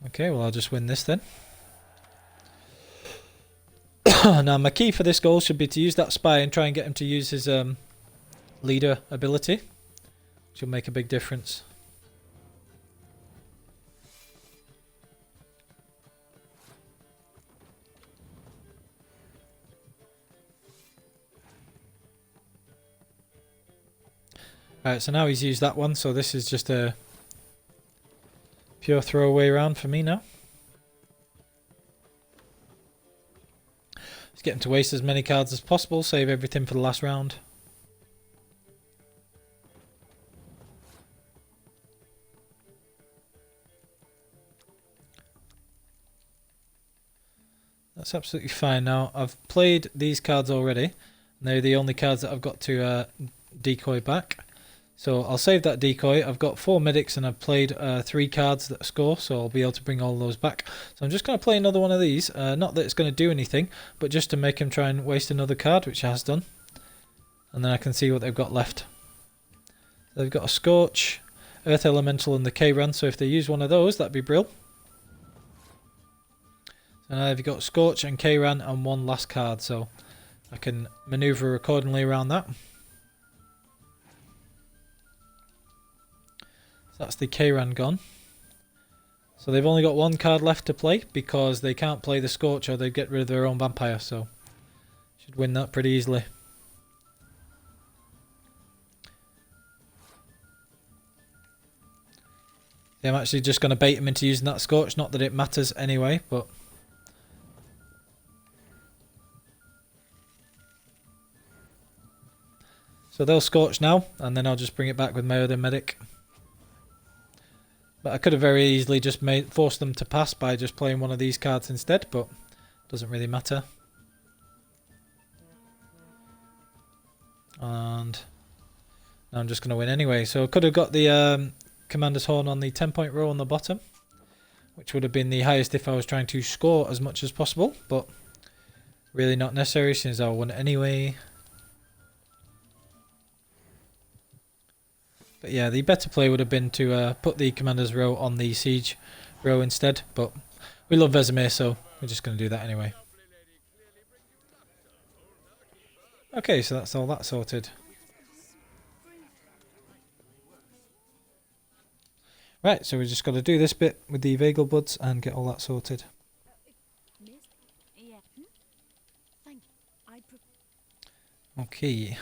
Okay, well I'll just win this then. Now my key for this goal should be to use that spy and try and get him to use his leader ability, which will make a big difference. Alright, so now he's used that one, so this is just a pure throwaway round for me now. Just getting to waste as many cards as possible, save everything for the last round. That's absolutely fine. Now, I've played these cards already, and they're the only cards that I've got to decoy back. So I'll save that decoy. I've got 4 medics and I've played 3 cards that score, so I'll be able to bring all those back. So I'm just going to play another one of these. Not that it's going to do anything, but just to make him try and waste another card, which it has done. And then I can see what they've got left. So they've got a Scorch, Earth Elemental and the K-Ran, so if they use one of those, that'd be brilliant. So now they've got Scorch and K-Ran and 1 last card, so I can manoeuvre accordingly around that. That's the K-Ran gone. So they've only got 1 card left to play because they can't play the Scorch or they get rid of their own vampire, so should win that pretty easily. Yeah, I'm actually just going to bait them into using that Scorch, not that it matters anyway, but... So they'll Scorch now, and then I'll just bring it back with my other medic. But I could have very easily just forced them to pass by just playing one of these cards instead, but it doesn't really matter. And now I'm just going to win anyway. So I could have got the Commander's Horn on the 10-point row on the bottom, which would have been the highest if I was trying to score as much as possible, but really not necessary since I won anyway. But yeah, the better play would have been to put the Commander's row on the Siege row instead, but we love Vesemir, so we're just going to do that anyway. Okay, so that's all that sorted. Right, so we just got to do this bit with the Vagal Buds and get all that sorted. Okay.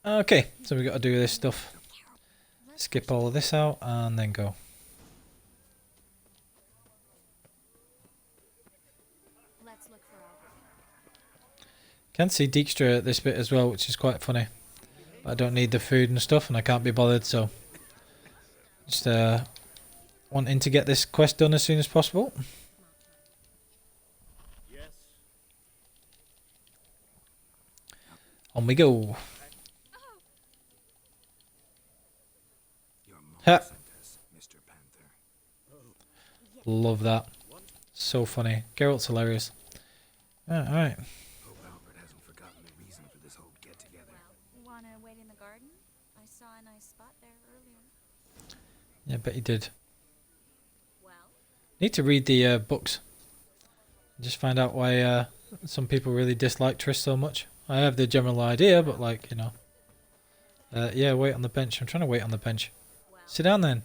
Okay, so we got to do this stuff. Skip all of this out and then go. Can see Dijkstra at this bit as well, which is quite funny. But I don't need the food and stuff, and I can't be bothered, so just wanting to get this quest done as soon as possible. Yes. On we go. Your mom Ha. sent us, Mr. Panther. Love that. So funny. Geralt's hilarious. Alright. Hope Albert hasn't forgotten the reason for this whole get-together. Well, wanna wait in the garden? I saw a nice spot there earlier. Yeah, I bet you did. Well, Need to read the books. Just find out why some people really dislike Triss so much. I have the general idea, but like, you know. Yeah, wait on the bench. I'm trying to wait on the bench. well. Sit down then.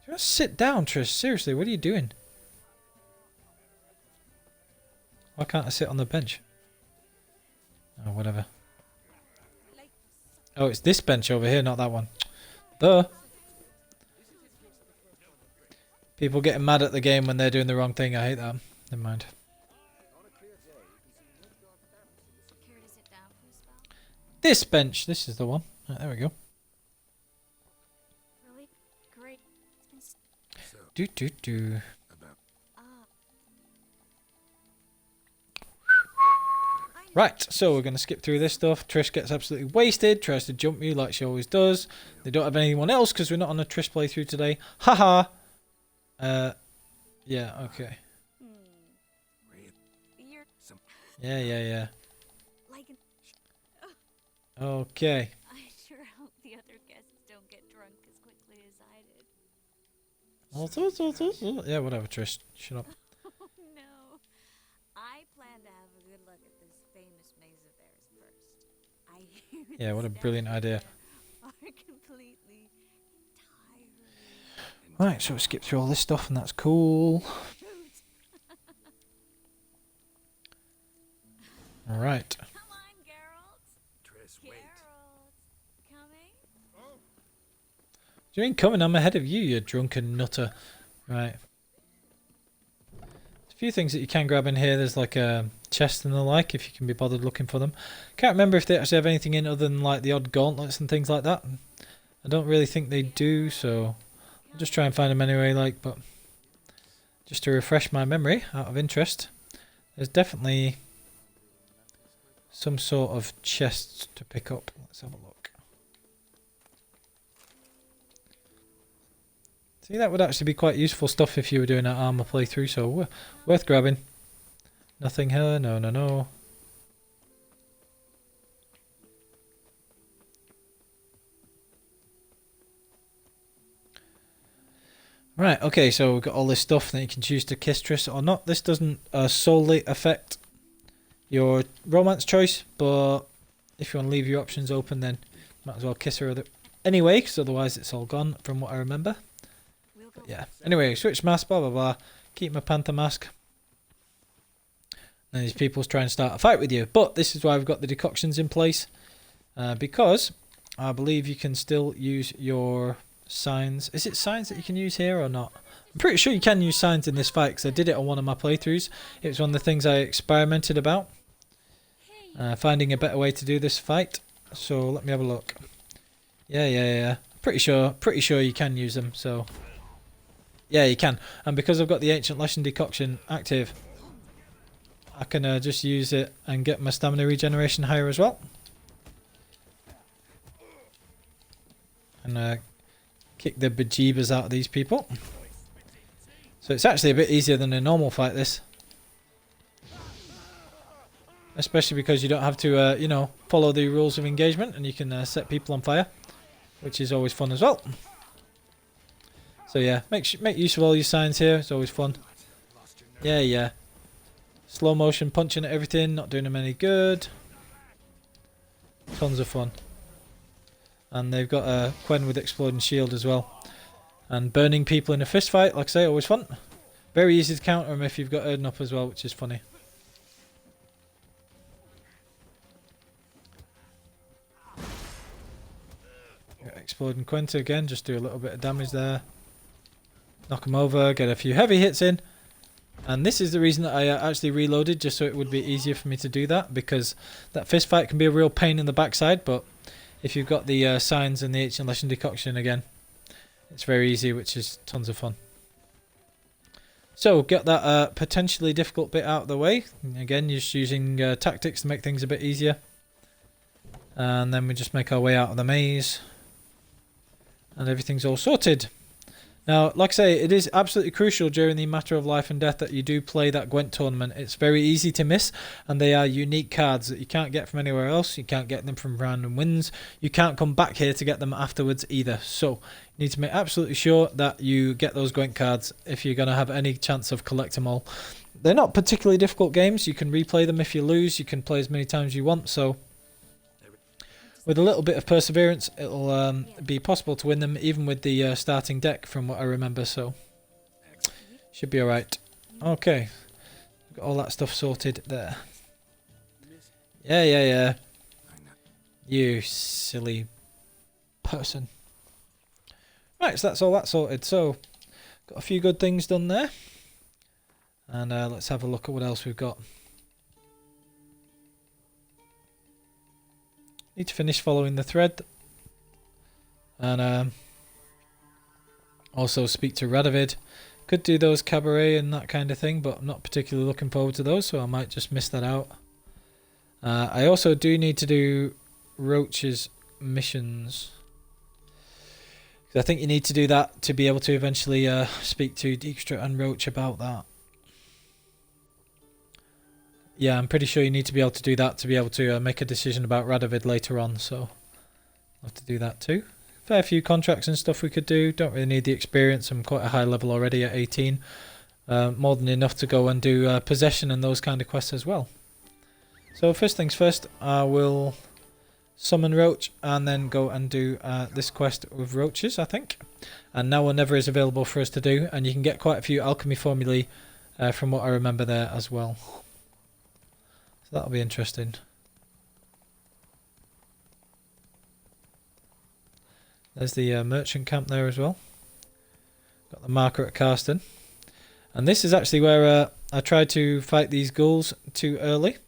Just sit down, Triss. Seriously, what are you doing? Why can't I sit on the bench? Oh, whatever. Oh, it's this bench over here, not that one. Duh. People getting mad at the game when they're doing the wrong thing. I hate that. Never mind. Care to sit down for a spell? This bench. This is the one. Right, there we go. Really? Great. It's been So, Do. about Right, so we're going to skip through this stuff. Trish gets absolutely wasted, tries to jump you like she always does. They don't have anyone else because we're not on a Trish playthrough today. Haha. Yeah, okay. Ray, You're some Yeah. like an... Okay. I sure hope the other guests don't get drunk as quickly as I did. Yeah, whatever, Trish. Shut up. Oh no. I plan to have a good look at this famous maze of theirs first. I hear Yeah, what a the brilliant steps idea. are completely tiring. Right, so we skip through all this stuff and that's cool. Alright. Come on, Geralt. Triss, wait. Geralt. Coming? Do you mean coming? I'm ahead of you, you drunken nutter. Right. There's a few things that you can grab in here. There's like a chest and the like, if you can be bothered looking for them. Can't remember if they actually have anything in other than like the odd gauntlets and things like that. I don't really think they do, so I'll just try and find them anyway, like, but just to refresh my memory out of interest, there's definitely some sort of chests to pick up. Let's have a look. See, that would actually be quite useful stuff if you were doing an armor playthrough, so worth grabbing. Nothing here, no. Right, okay, so we've got all this stuff that you can choose to kiss Triss or not. This doesn't solely affect your romance choice, but if you want to leave your options open, then might as well kiss her anyway, because otherwise it's all gone from what I remember. We'll go But yeah, anyway, switch mask, blah blah blah, keep my panther mask. And these people's trying to start a fight with you, but this is why I've got the decoctions in place, because I believe you can still use your signs. Is it signs that you can use here or not? I'm pretty sure you can use signs in this fight because I did it on one of my playthroughs. It was one of the things I experimented about, finding a better way to do this fight. So let me have a look. Yeah. Pretty sure you can use them. So yeah, you can. And because I've got the ancient lesson decoction active, I can just use it and get my stamina regeneration higher as well. And kick the bejeebers out of these people. So it's actually a bit easier than a normal fight, this. Especially because you don't have to, you know, follow the rules of engagement, and you can set people on fire, which is always fun as well. So yeah, make use of all your signs here. It's always fun. Yeah. Slow motion punching at everything, not doing them any good. Tons of fun. And they've got a Quen with exploding shield as well. And burning people in a fist fight, like I say, always fun. Very easy to counter them if you've got Erden up as well, which is funny. Got exploding Quenta again, just do a little bit of damage there. Knock him over, get a few heavy hits in. And this is the reason that I actually reloaded, just so it would be easier for me to do that, because that fist fight can be a real pain in the backside, but if you've got the signs and the ancient lesson decoction again, it's very easy, which is tons of fun. So, get that potentially difficult bit out of the way. Again, just using tactics to make things a bit easier. And then we just make our way out of the maze. And everything's all sorted. Now, like I say, it is absolutely crucial during the matter of life and death that you do play that Gwent tournament. It's very easy to miss, and they are unique cards that you can't get from anywhere else. You can't get them from random wins. You can't come back here to get them afterwards either. So, you need to make absolutely sure that you get those Gwent cards if you're going to have any chance of collecting them all. They're not particularly difficult games. You can replay them if you lose. You can play as many times as you want, so with a little bit of perseverance, it'll be possible to win them, even with the starting deck, from what I remember, so should be alright. Okay, got all that stuff sorted there. Yeah. You silly person. Right, so that's all that sorted. So, got a few good things done there. And let's have a look at what else we've got. Need to finish following the thread, and also speak to Radovid. Could do those cabaret and that kind of thing, but I'm not particularly looking forward to those, so I might just miss that out. I also do need to do Roach's missions, because I think you need to do that to be able to eventually speak to Dijkstra and Roach about that. Yeah, I'm pretty sure you need to be able to do that to be able to make a decision about Radovid later on, so I'll have to do that too. Fair few contracts and stuff we could do. Don't really need the experience. I'm quite a high level already at 18. More than enough to go and do possession and those kind of quests as well. So first things first, I will summon Roach and then go and do this quest with Roaches, I think. And Now or Never is available for us to do, and you can get quite a few alchemy formulae from what I remember there as well. That'll be interesting. There's the merchant camp there as well. Got the marker at Karsten. And this is actually where I tried to fight these ghouls too early.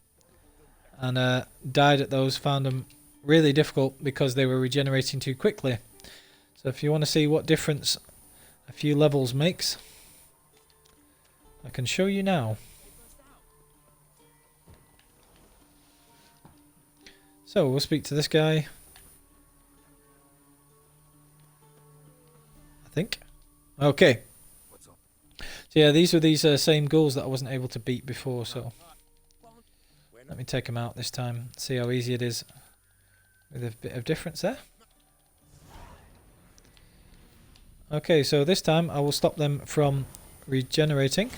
And died at those, found them really difficult because they were regenerating too quickly. So if you want to see what difference a few levels makes, I can show you now. So we'll speak to this guy, I think. Okay. So yeah, these were these same ghouls that I wasn't able to beat before, so let me take them out this time, see how easy it is with a bit of difference there. Okay, so this time I will stop them from regenerating.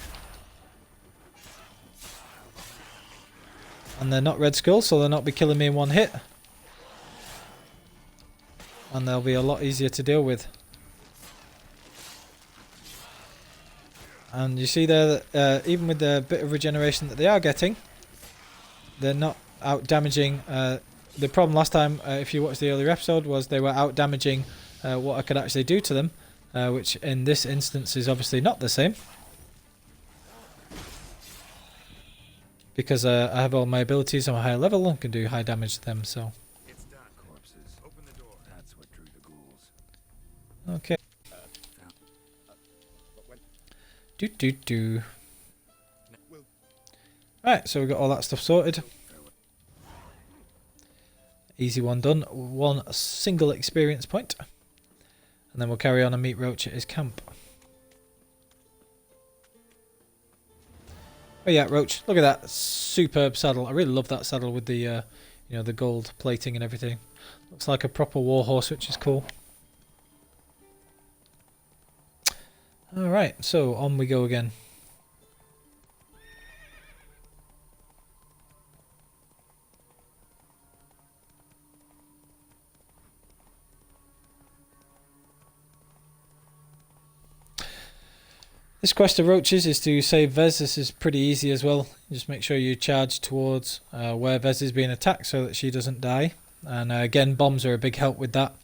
And they're not red skulls, so they'll not be killing me in one hit. And they'll be a lot easier to deal with. And you see there that even with the bit of regeneration that they are getting, they're not out damaging. The problem last time, if you watched the earlier episode, was they were out damaging what I could actually do to them, which in this instance is obviously not the same. Because I have all my abilities on a higher level and can do high damage to them, so. It's done. Corpses. Open the door. That's what drew the ghouls. Okay. Do. Right, so we've got all that stuff sorted. Easy one done. One single experience point. And then we'll carry on and meet Roach at his camp. Oh yeah, Roach, look at that superb saddle. I really love that saddle with the, you know, the gold plating and everything. Looks like a proper warhorse, which is cool. Alright, so on we go again. This quest of Roaches is to save Vez. This is pretty easy as well. Just make sure you charge towards where Vez is being attacked so that she doesn't die. And again, bombs are a big help with that.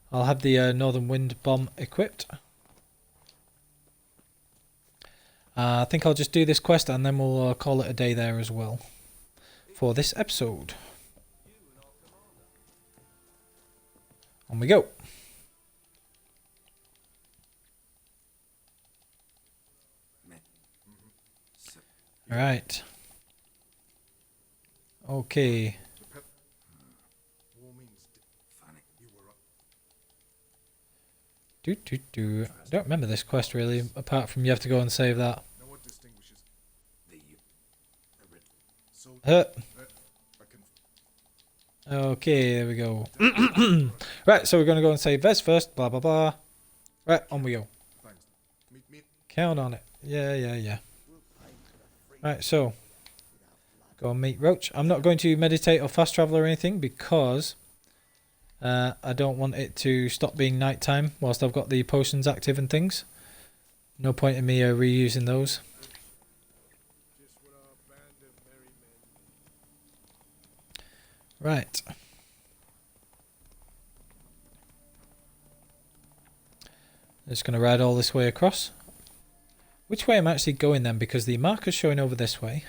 I'll have the Northern Wind bomb equipped. I think I'll just do this quest and then we'll call it a day there as well for this episode. On we go. Right. Okay. I don't remember this quest really, apart from you have to go and save that. Okay, there we go. Right, so we're going to go and save Vez first, blah blah blah. Right, on we go. Count on it. Yeah. Right, so go and meet Roach. I'm not going to meditate or fast travel or anything because I don't want it to stop being nighttime whilst I've got the potions active and things. No point in me reusing those. Right. Just going to ride all this way across. Which way am I actually going then? Because the marker's showing over this way.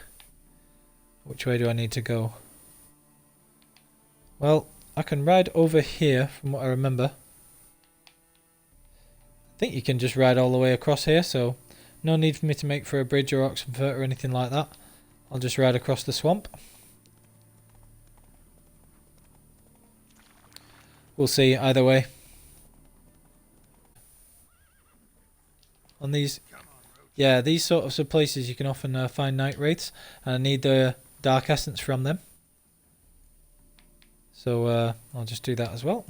Which way do I need to go? Well, I can ride over here from what I remember. I think you can just ride all the way across here, so no need for me to make for a bridge or Oxenfurt or anything like that. I'll just ride across the swamp. We'll see either way. On these, yeah, these sorts of places you can often find night wraiths, and I need the dark essence from them. So I'll just do that as well.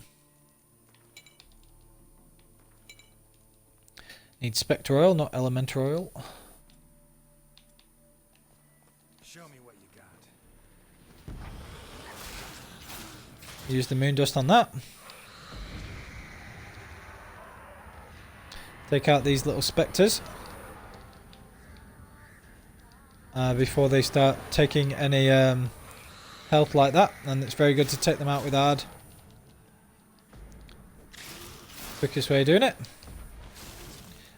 Need spectre oil, not elemental oil. Show me what you got. Use the moon dust on that. Take out these little spectres before they start taking any health like that, and it's very good to take them out with Ard. Quickest way of doing it.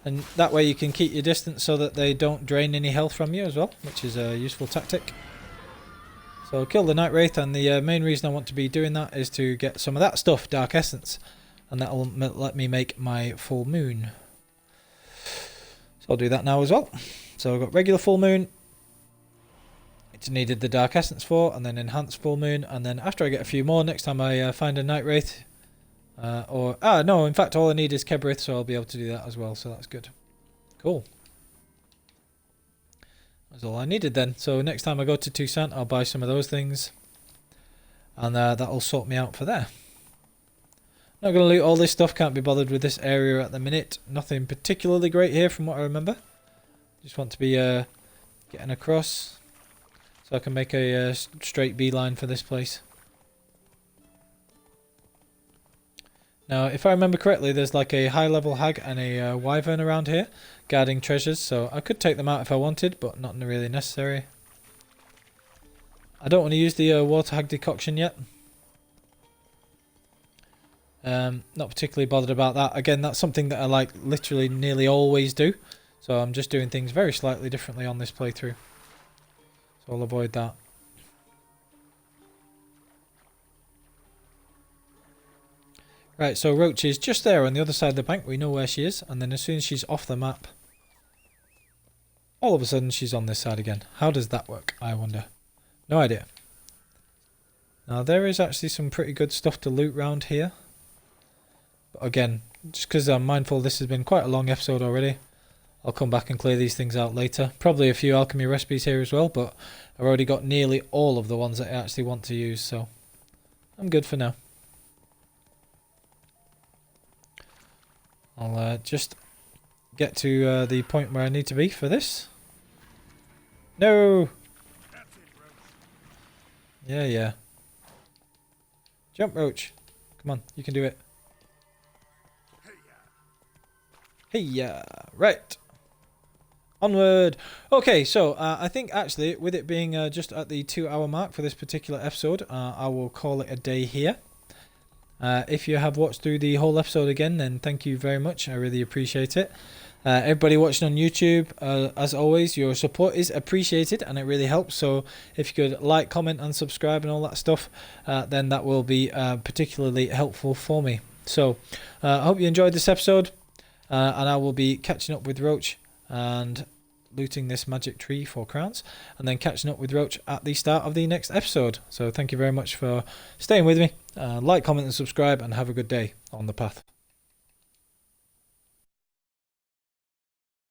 And that way you can keep your distance so that they don't drain any health from you as well, which is a useful tactic. So kill the Night Wraith, and the main reason I want to be doing that is to get some of that stuff, Dark Essence, and that will let me make my full moon. So I'll do that now as well. So I've got regular full moon, it's needed the Dark Essence for, and then enhanced full moon, and then after I get a few more, next time I find a Night Wraith, no, in fact all I need is Kebrith, so I'll be able to do that as well, so that's good. Cool. That's all I needed then. So next time I go to Toussaint, I'll buy some of those things, and that'll sort me out for there. Not going to loot all this stuff, can't be bothered with this area at the minute. Nothing particularly great here from what I remember. Just want to be getting across so I can make a straight beeline for this place. Now, if I remember correctly, there's like a high-level hag and a wyvern around here guarding treasures, so I could take them out if I wanted, but not really necessary. I don't want to use the water hag decoction yet. Not particularly bothered about that. Again, that's something that I like literally nearly always do, so I'm just doing things very slightly differently on this playthrough. So I'll avoid that. Right, so Roach is just there on the other side of the bank. We know where she is, and then as soon as she's off the map, all of a sudden she's on this side again. How does that work, I wonder? No idea. Now there is actually some pretty good stuff to loot round here. But again, just because I'm mindful this has been quite a long episode already, I'll come back and clear these things out later. Probably a few alchemy recipes here as well, but I've already got nearly all of the ones that I actually want to use, so I'm good for now. I'll just get to the point where I need to be for this. No! Yeah. Jump, Roach. Come on, you can do it. Hey-ya! Right. Onward! Okay, so I think actually, with it being just at the 2-hour mark for this particular episode, I will call it a day here. If you have watched through the whole episode again, then thank you very much. I really appreciate it. Everybody watching on YouTube, as always, your support is appreciated and it really helps. So if you could like, comment and subscribe and all that stuff, then that will be particularly helpful for me. So I hope you enjoyed this episode, and I will be catching up with Roach and looting this magic tree for crowns, and then catching up with Roach at the start of the next episode. So thank you very much for staying with me. Like, comment and subscribe, and have a good day on the path.